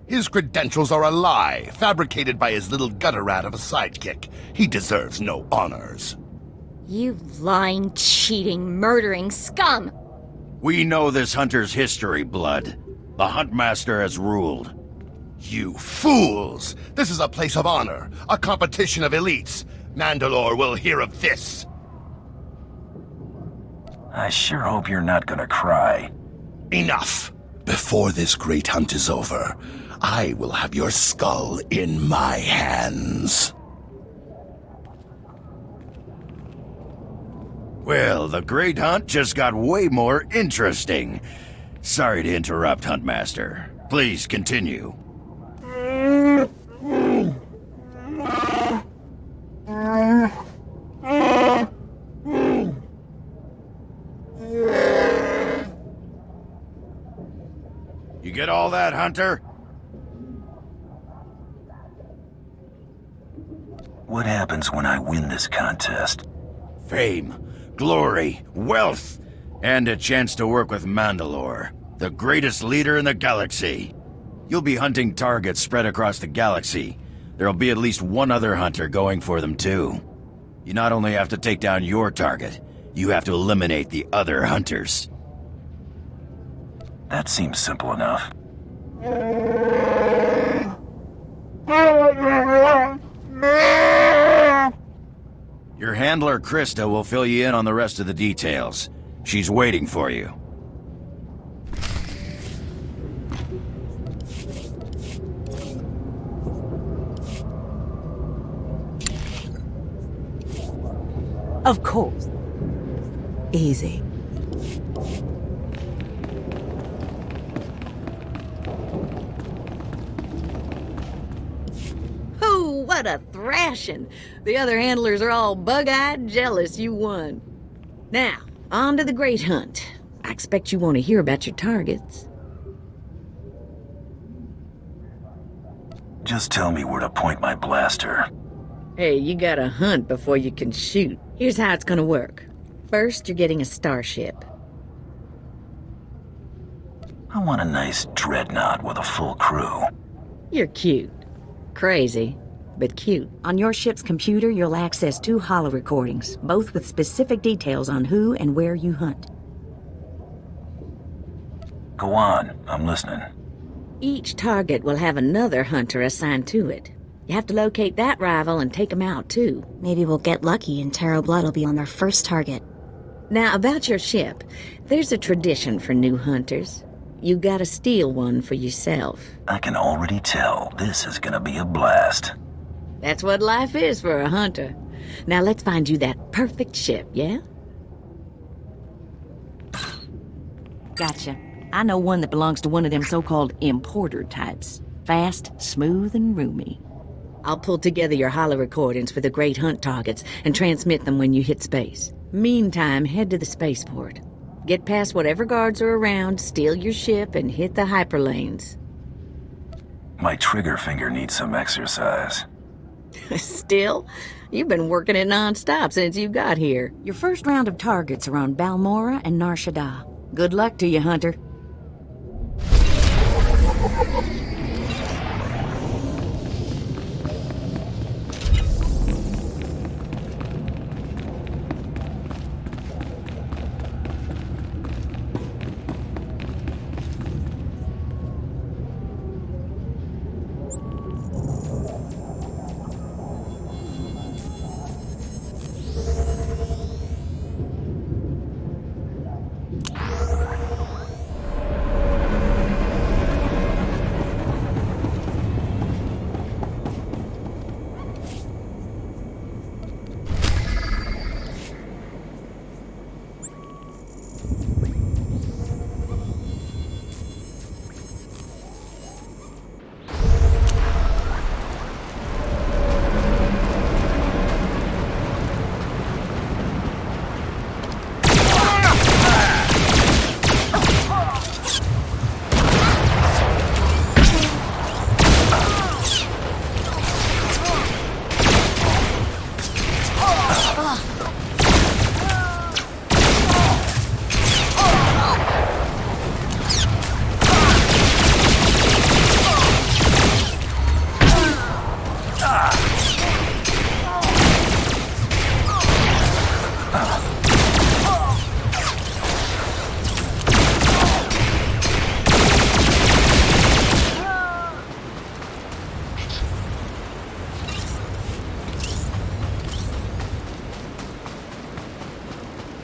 His credentials are a lie, fabricated by his little gutter rat of a sidekick. He deserves no honors. You lying, cheating, murdering scum! We know this hunter's history, Blood. The Huntmaster has ruled. You fools! This is a place of honor, a competition of elites. Mandalore will hear of this. I sure hope you're not gonna cry. Enough! Before this great hunt is over, I will have your skull in my hands. Well, the Great Hunt just got way more interesting. Sorry to interrupt, Huntmaster. Please continue. You get all that, Hunter? What happens when I win this contest? Fame, glory, wealth, and a chance to work with Mandalore, the greatest leader in the galaxy. You'll be hunting targets spread across the galaxy. There'll be at least one other hunter going for them, too. You not only have to take down your target, you have to eliminate the other hunters. That seems simple enough. Your handler, Krista, will fill you in on the rest of the details. She's waiting for you. Of course. Easy. Oh, what a thrashing! The other handlers are all bug-eyed jealous you won. Now, on to the Great Hunt. I expect you want to hear about your targets. Just tell me where to point my blaster. Hey, you gotta hunt before you can shoot. Here's how it's gonna work. First, you're getting a starship. I want a nice dreadnought with a full crew. You're cute. Crazy, but cute. On your ship's computer, you'll access 2 holo recordings, both with specific details on who and where you hunt. Go on, I'm listening. Each target will have another hunter assigned to it. You have to locate that rival and take him out, too. Maybe we'll get lucky and Tarot Blood will be on their first target. Now, about your ship, there's a tradition for new hunters. You gotta steal one for yourself. I can already tell this is gonna be a blast. That's what life is for a hunter. Now let's find you that perfect ship, yeah? Gotcha. I know one that belongs to one of them so-called importer types. Fast, smooth, and roomy. I'll pull together your holo recordings for the Great Hunt targets and transmit them when you hit space. Meantime, head to the spaceport. Get past whatever guards are around, steal your ship, and hit the hyperlanes. My trigger finger needs some exercise. Still? You've been working it non-stop since you got here. Your first round of targets are on Balmora and Nar Shaddaa. Good luck to you, Hunter.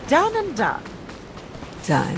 Done and done. Done.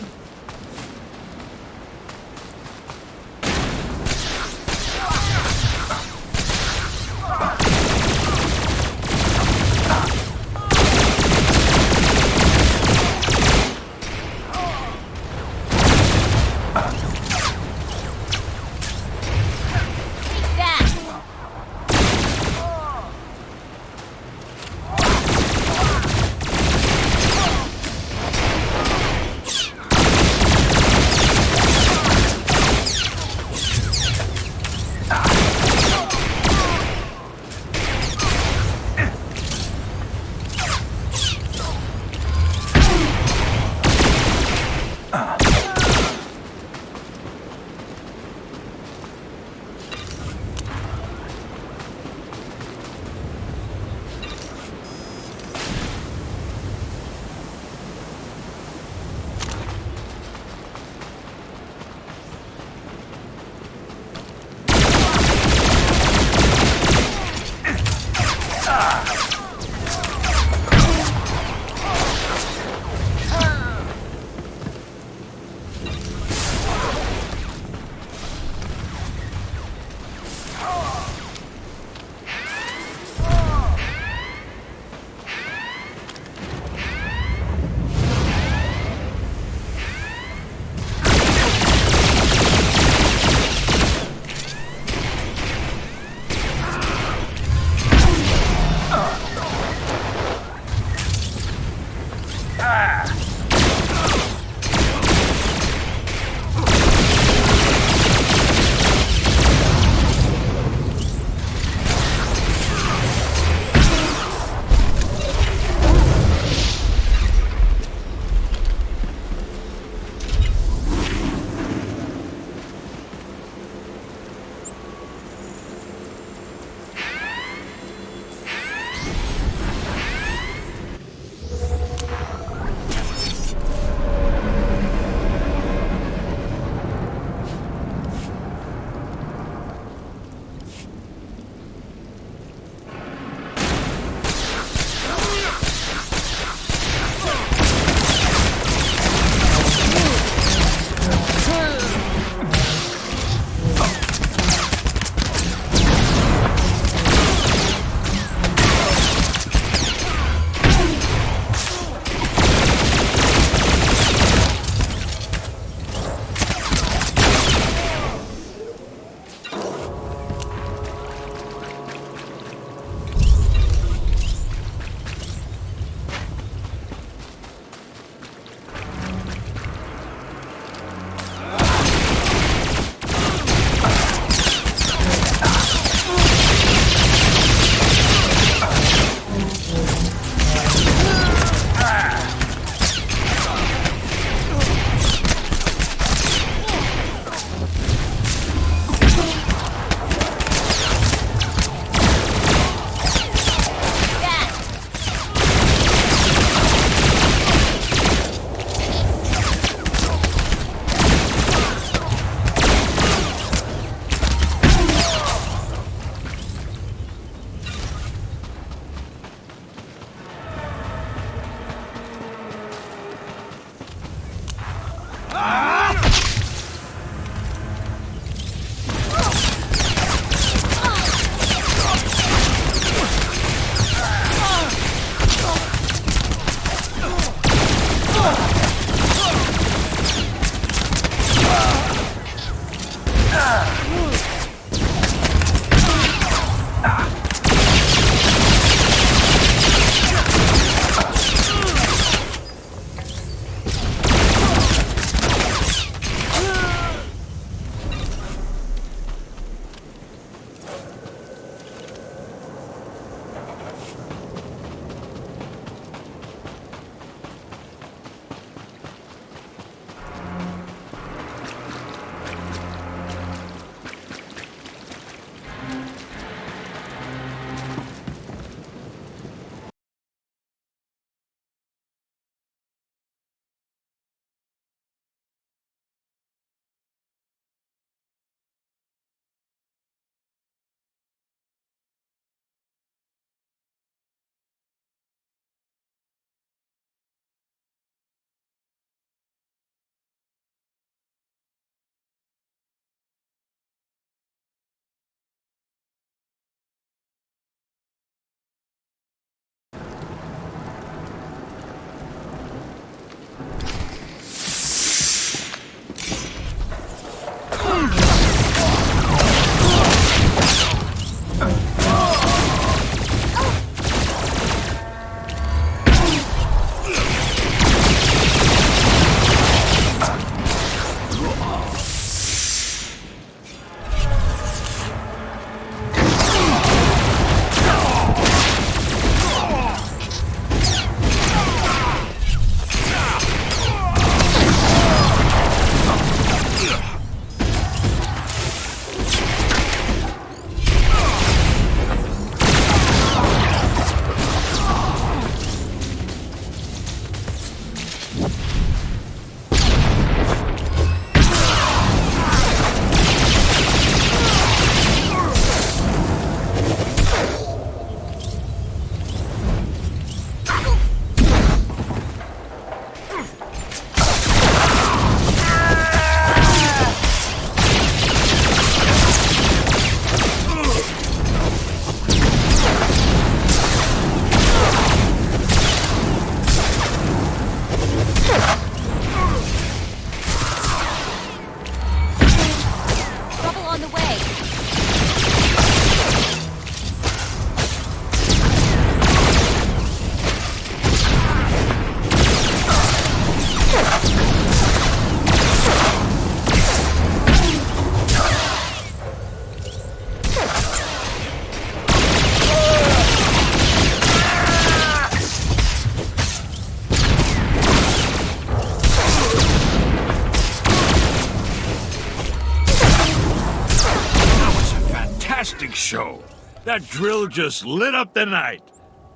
show. That drill just lit up the night.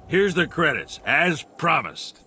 Here's the credits, as promised.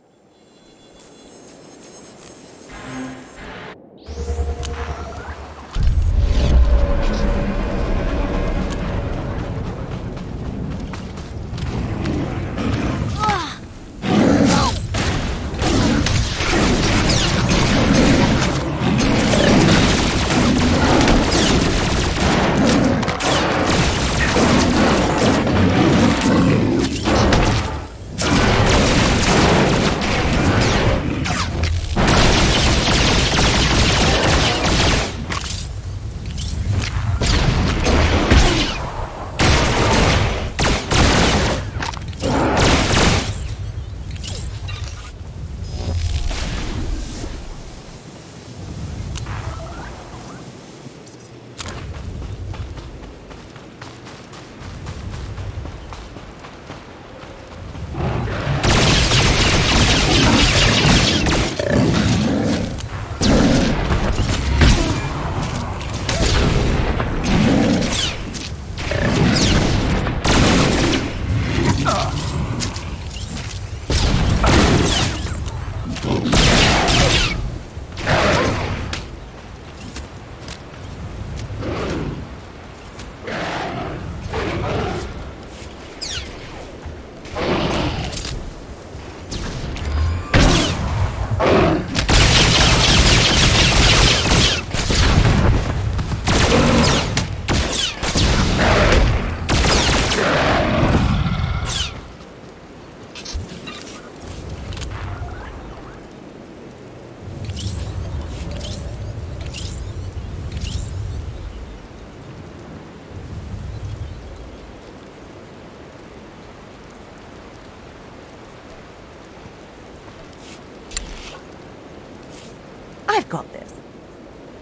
I've got this.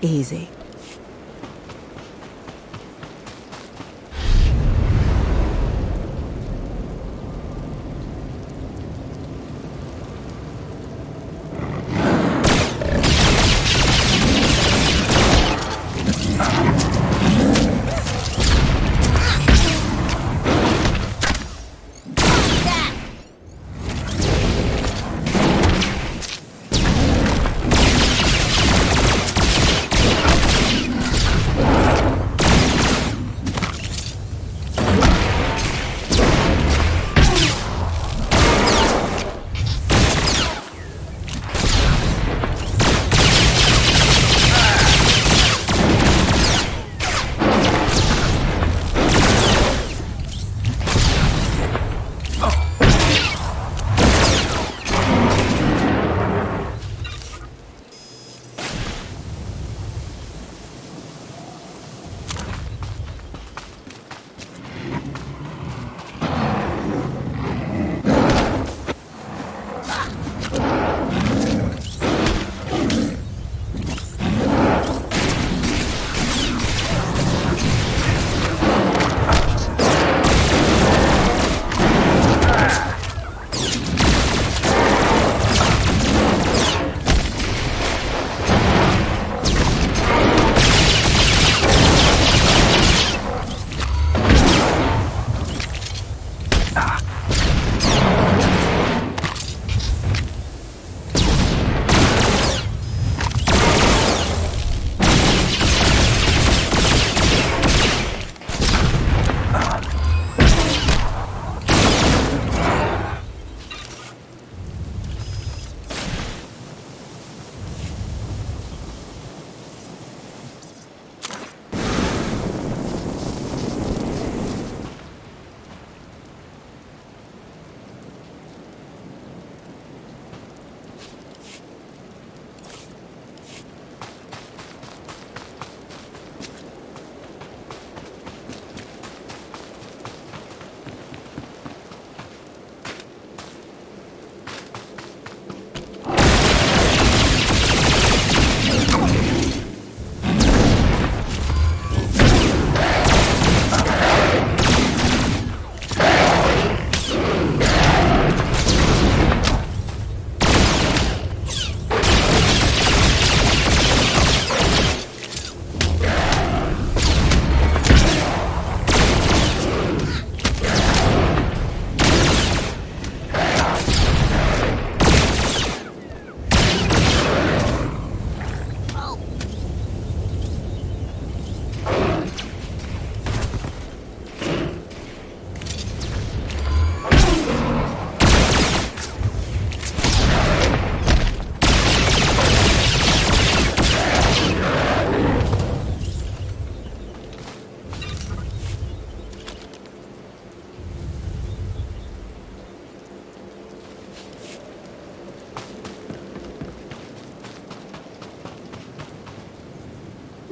Easy.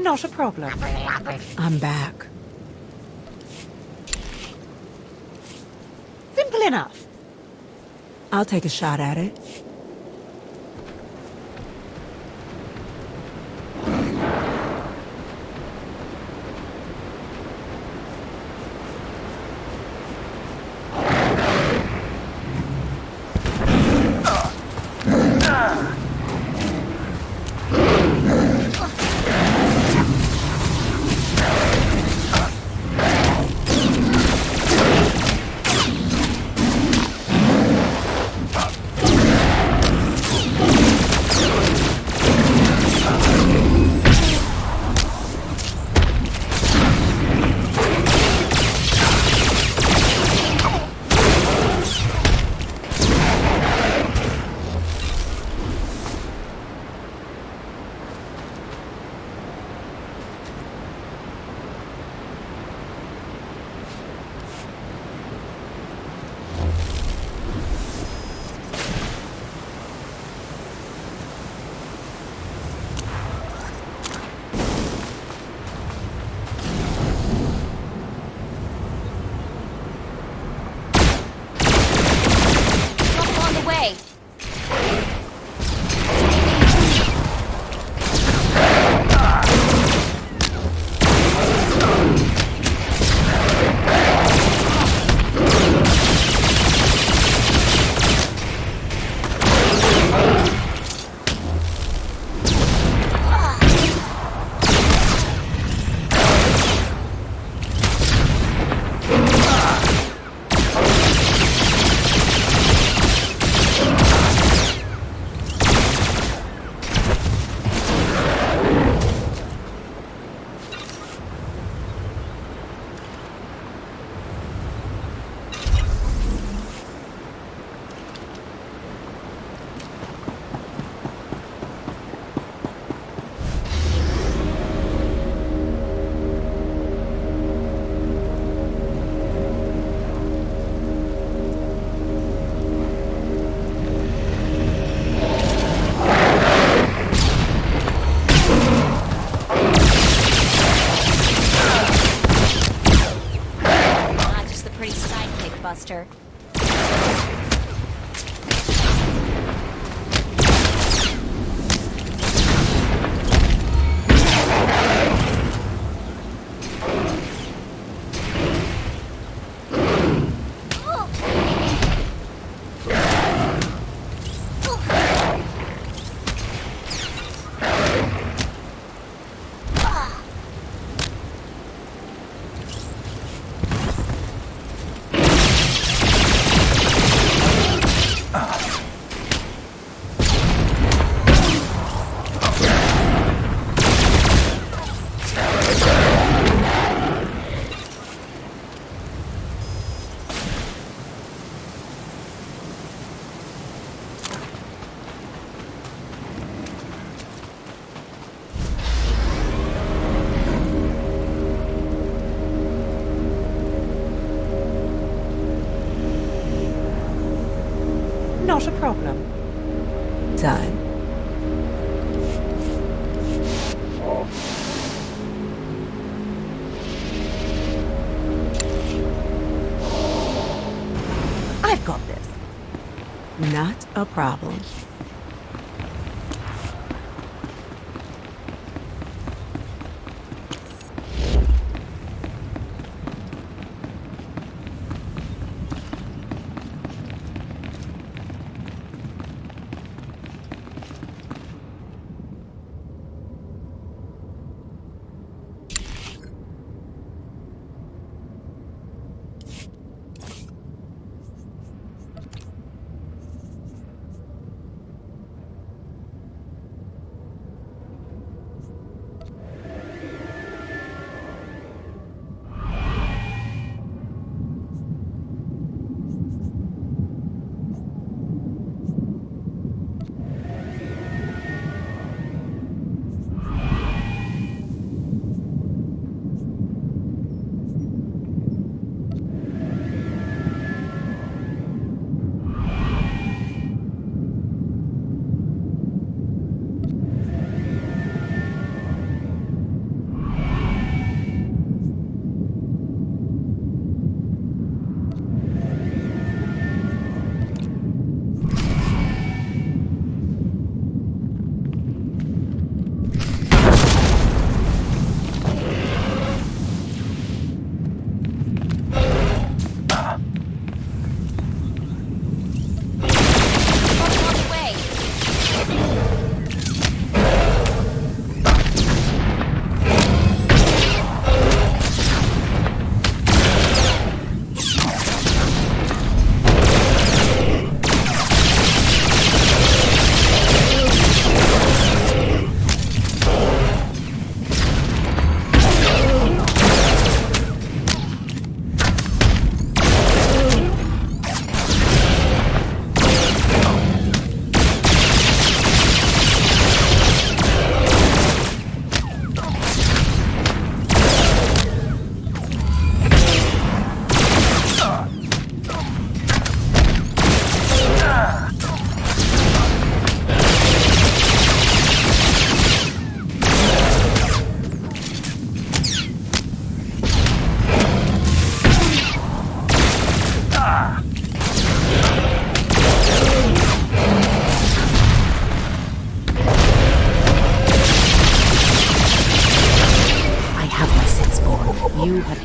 Not a problem. I'm back. Simple enough. I'll take a shot at it. Buster. Not a problem. Time. I've got this. Not a problem.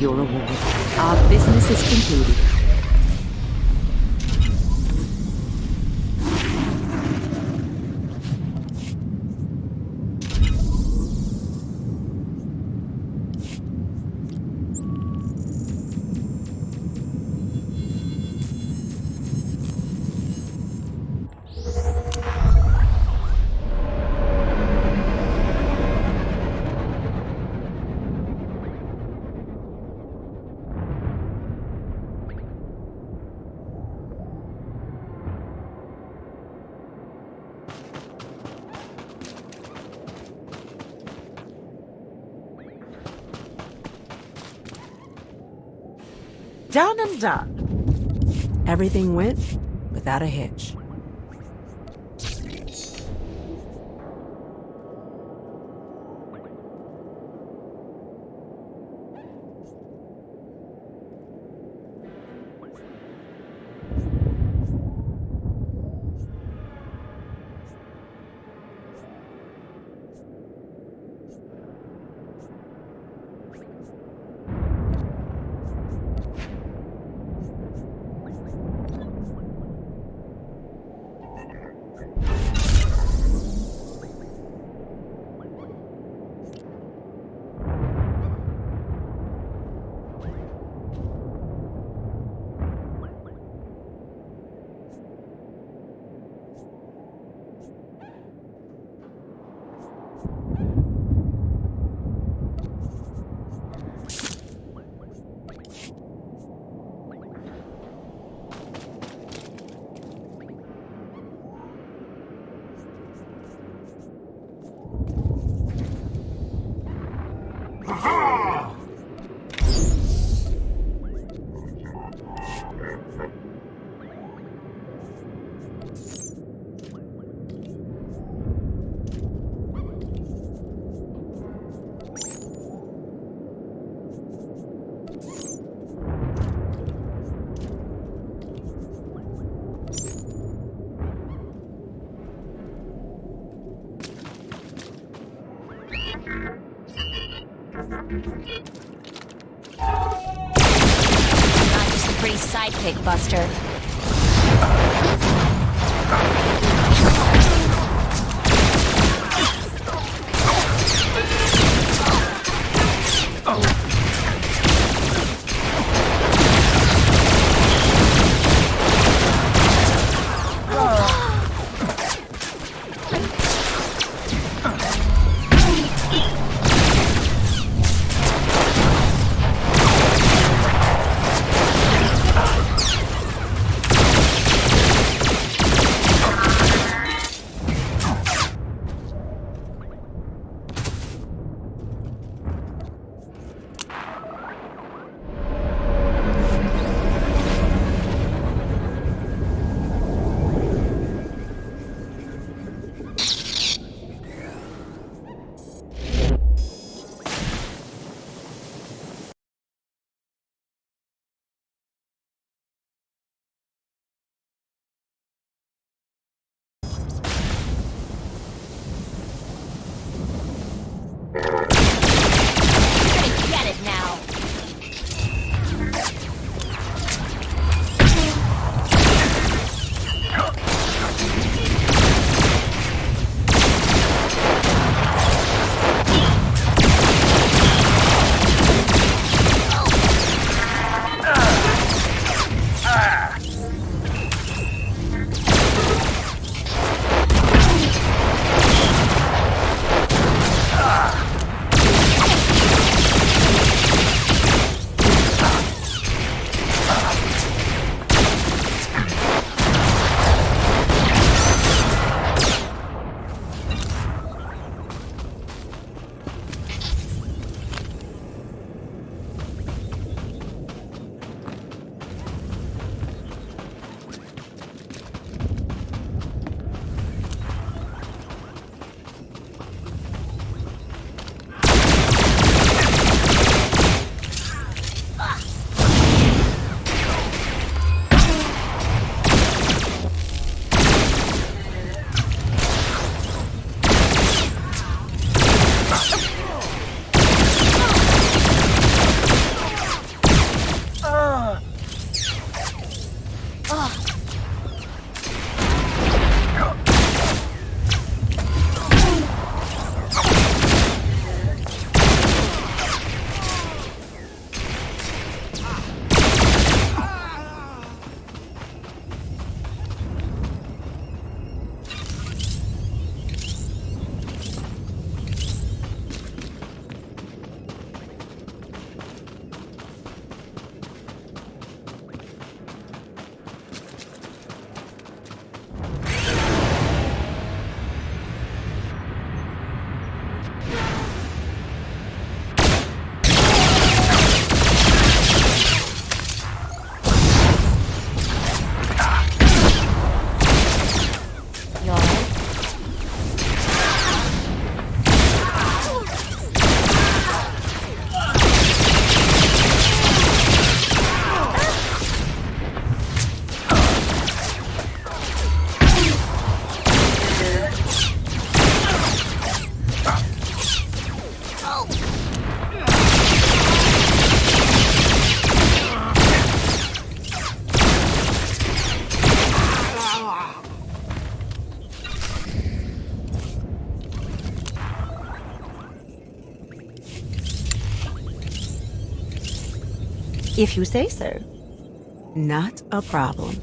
yourself your reward. Our business is concluded. Done and done. Everything went without a hitch. Not just a pretty sidekick, Buster. If you say so. Not a problem.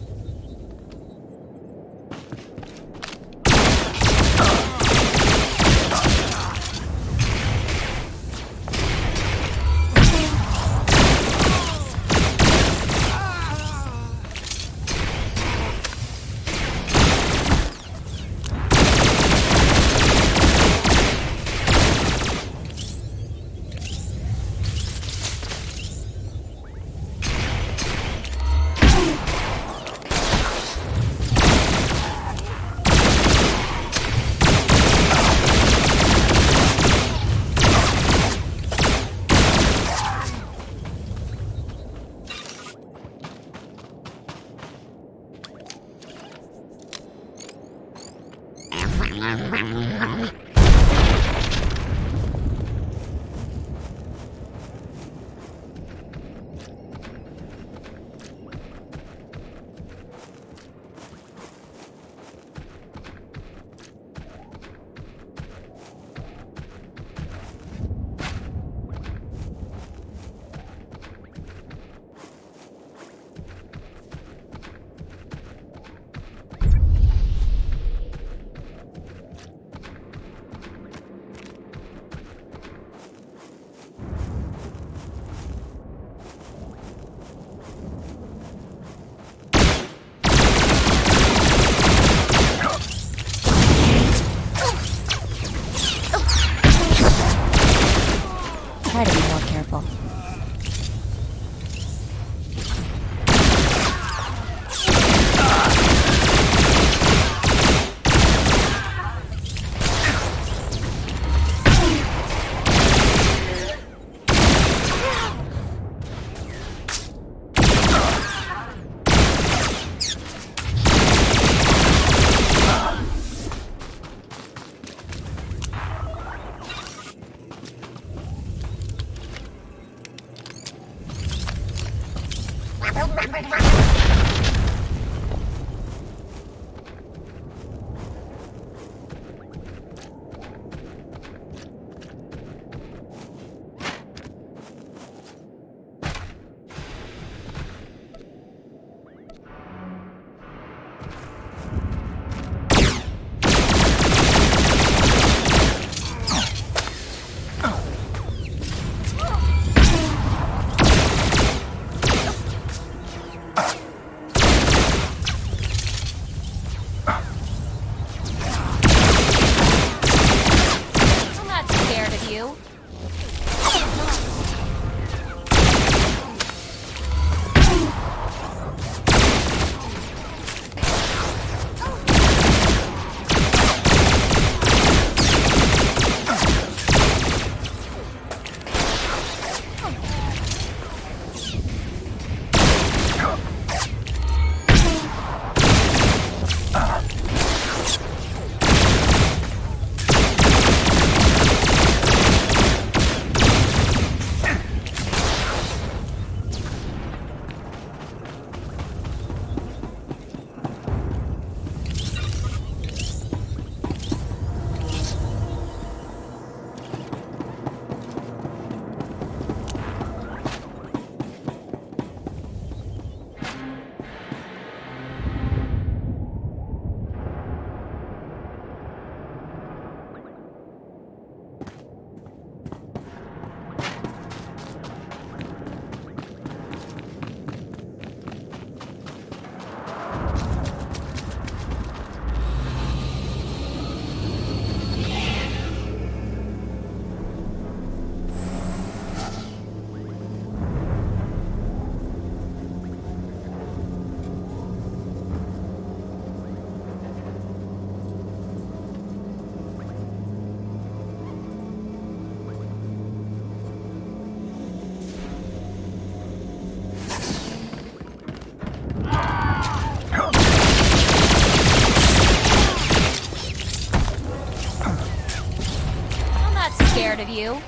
Try to be more careful. Scared of you.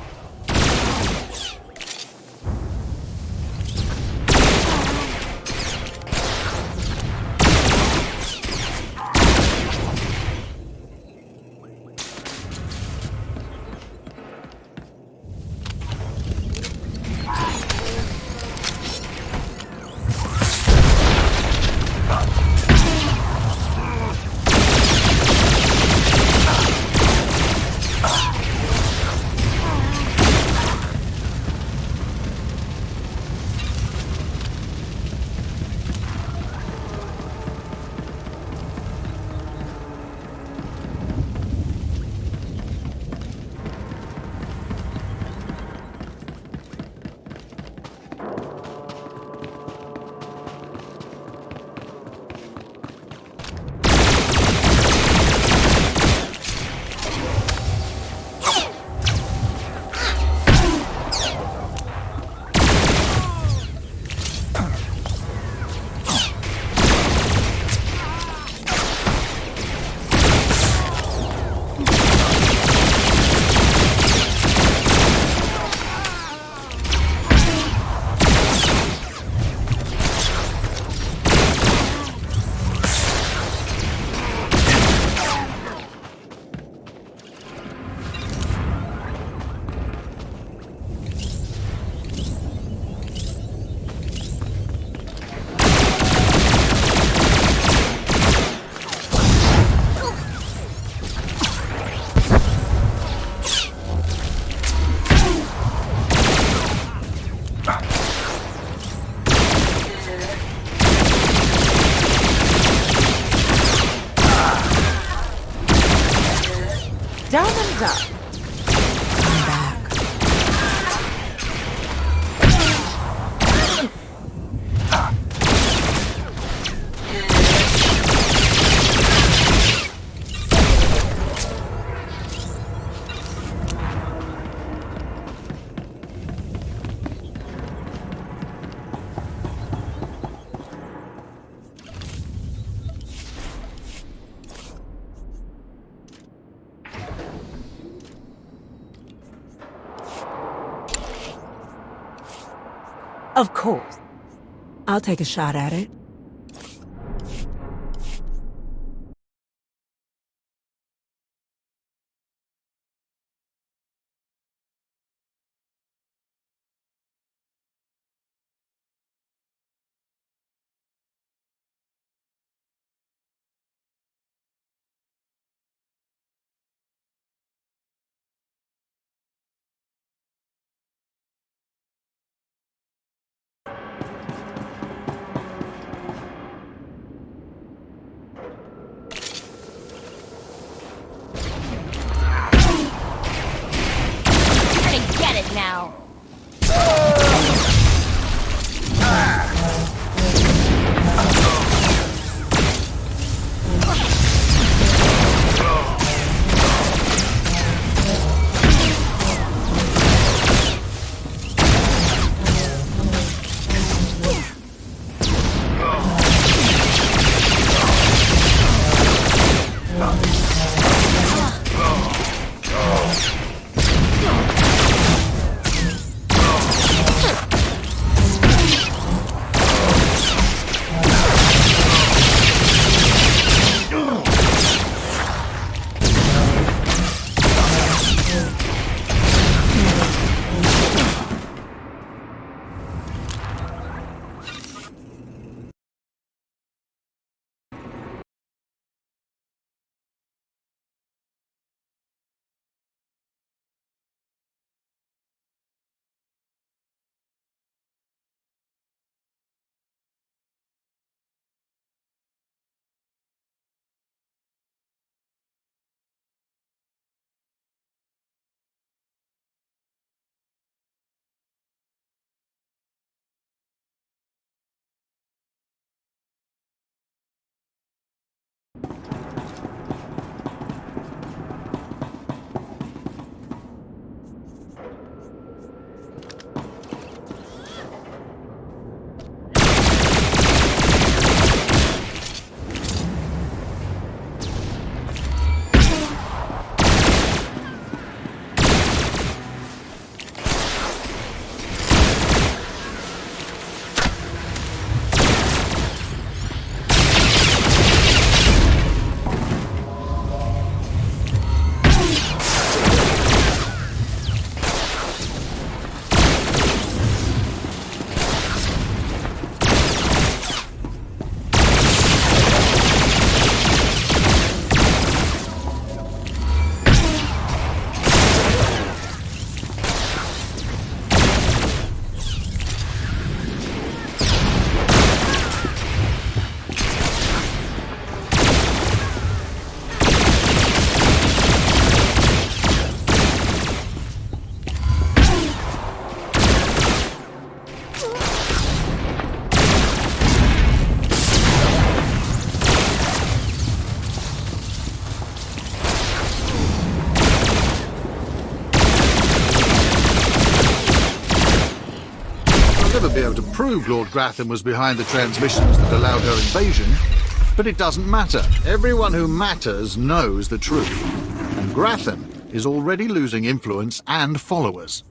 Done and done. Of course. I'll take a shot at it. Now. never be able to prove Lord Gratham was behind the transmissions that allowed her invasion, but it doesn't matter. Everyone who matters knows the truth, and Gratham is already losing influence and followers.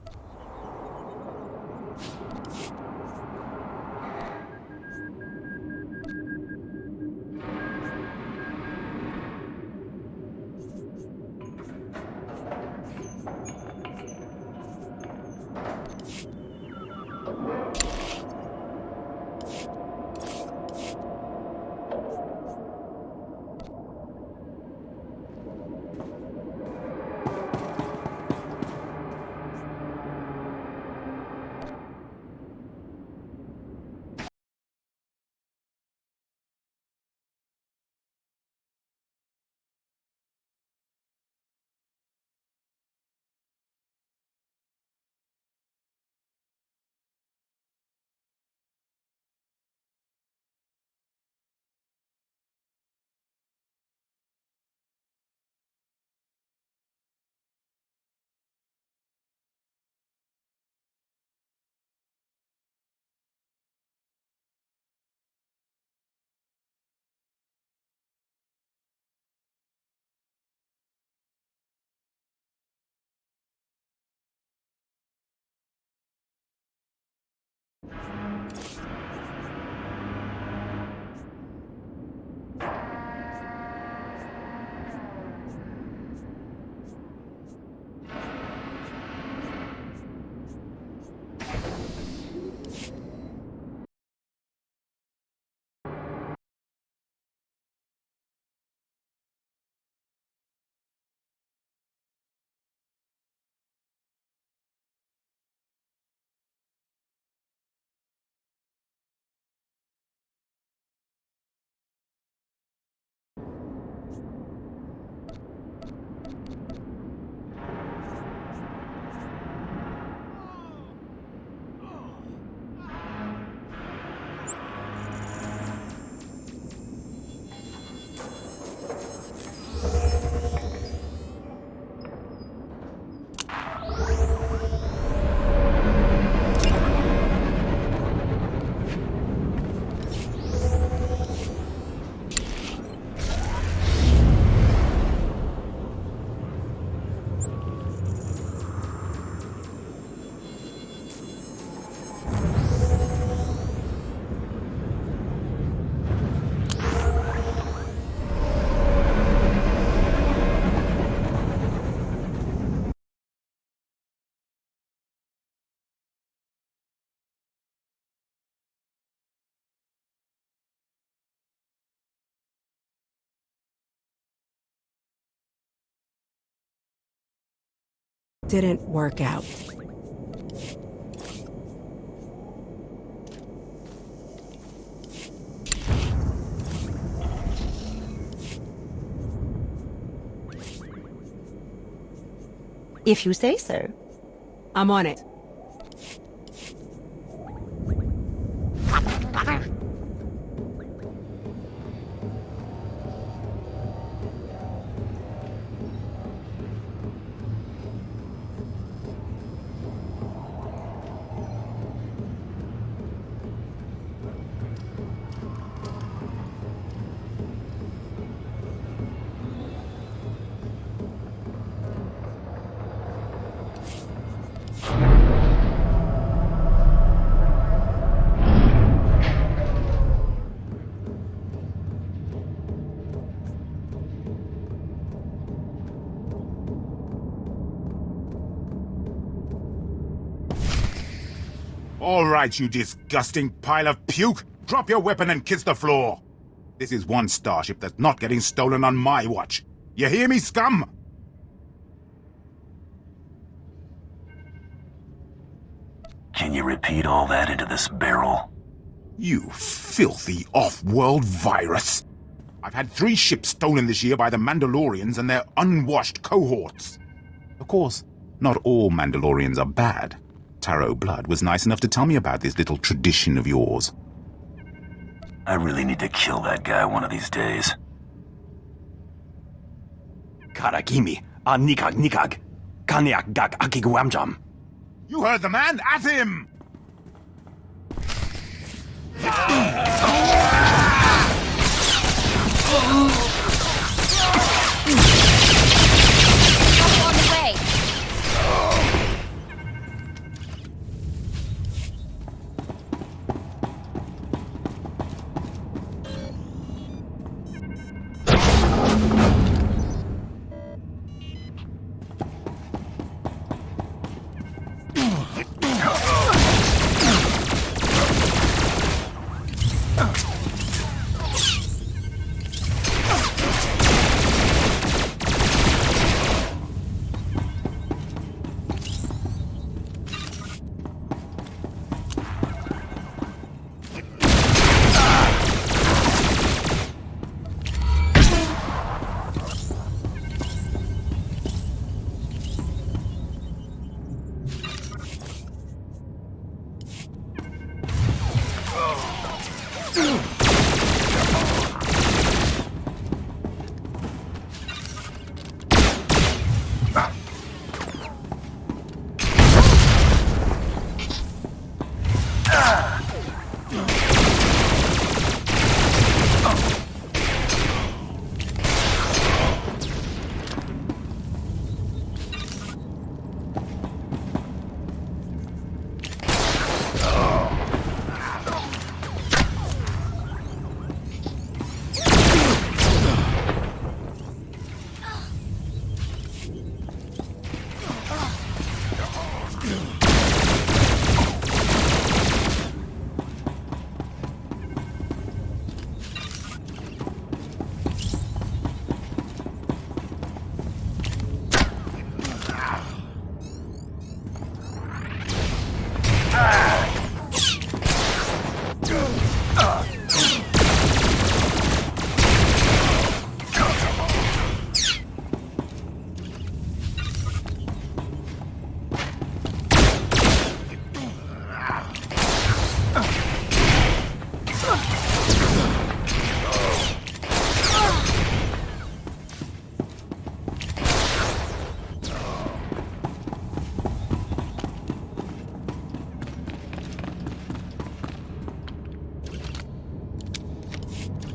Didn't work out. If you say so. I'm on it. All right, you disgusting pile of puke! Drop your weapon and kiss the floor! This is one starship that's not getting stolen on my watch. You hear me, scum? Can you repeat all that into this barrel? You filthy off-world virus! I've had 3 ships stolen this year by the Mandalorians and their unwashed cohorts. Of course, not all Mandalorians are bad. Taro Blood was nice enough to tell me about this little tradition of yours. I really need to kill that guy one of these days. Karagimi, nikag nikag, kaniak gak akiguamjam. You heard the man! At him! On the way.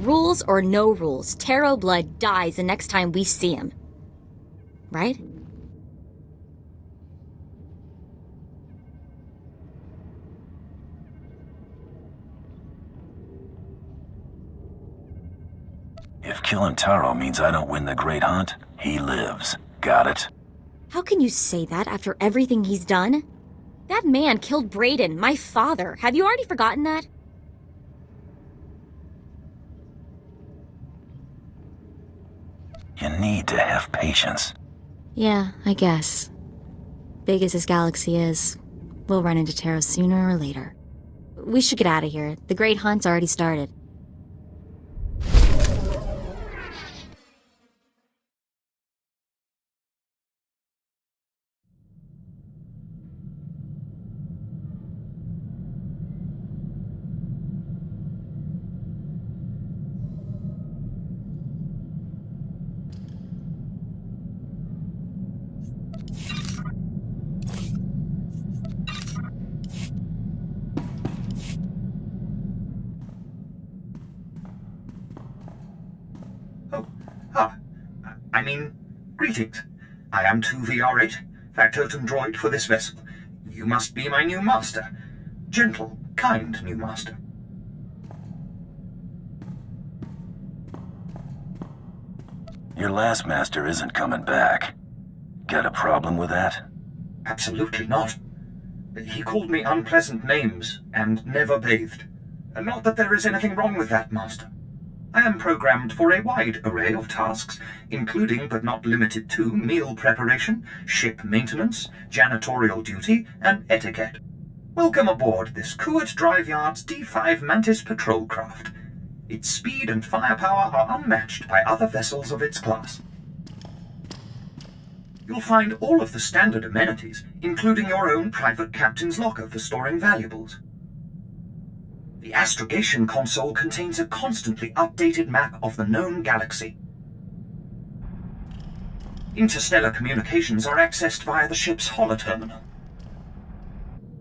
Rules or no rules, Taro Blood dies the next time we see him. Right? If killing Taro means I don't win the Great Hunt, he lives. Got it? How can you say that after everything he's done? That man killed Brayden, my father. Have you already forgotten that? You need to have patience. Yeah, I guess. Big as this galaxy is, we'll run into Taro sooner or later. We should get out of here. The Great Hunt's already started. Greetings. I am 2VR8, factotum droid for this vessel. You must be my new master. Gentle, kind new master. Your last master isn't coming back. Got a problem with that? Absolutely not. He called me unpleasant names and never bathed. Not that there is anything wrong with that, master. I am programmed for a wide array of tasks, including but not limited to meal preparation, ship maintenance, janitorial duty, and etiquette. Welcome aboard this Kuat Drive Yard's D5 Mantis patrol craft. Its speed and firepower are unmatched by other vessels of its class. You'll find all of the standard amenities, including your own private captain's locker for storing valuables. The astrogation console contains a constantly updated map of the known galaxy. Interstellar communications are accessed via the ship's holoterminal.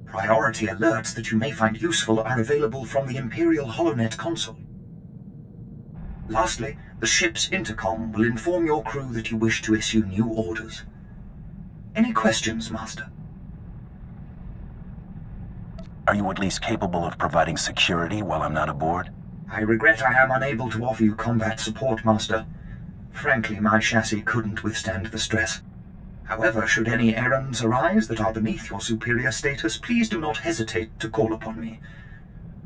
Priority alerts that you may find useful are available from the Imperial HoloNet console. Lastly, the ship's intercom will inform your crew that you wish to issue new orders. Any questions, Master? Are you at least capable of providing security while I'm not aboard? I regret I am unable to offer you combat support, Master. Frankly, my chassis couldn't withstand the stress. However, should any errands arise that are beneath your superior status, please do not hesitate to call upon me.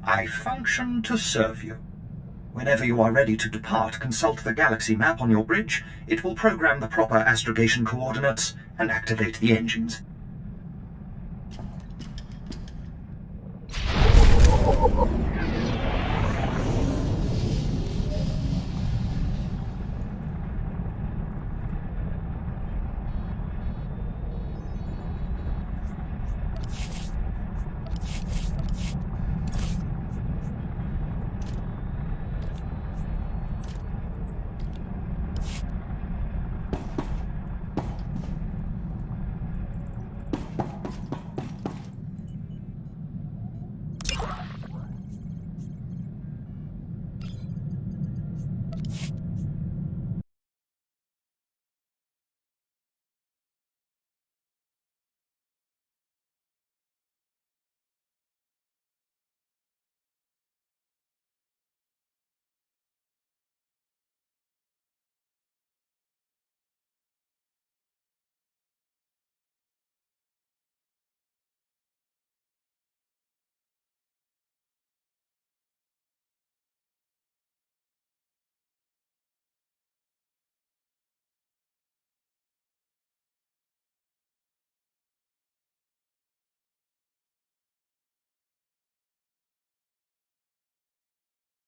I function to serve you. Whenever you are ready to depart, consult the galaxy map on your bridge. It will program the proper astrogation coordinates and activate the engines.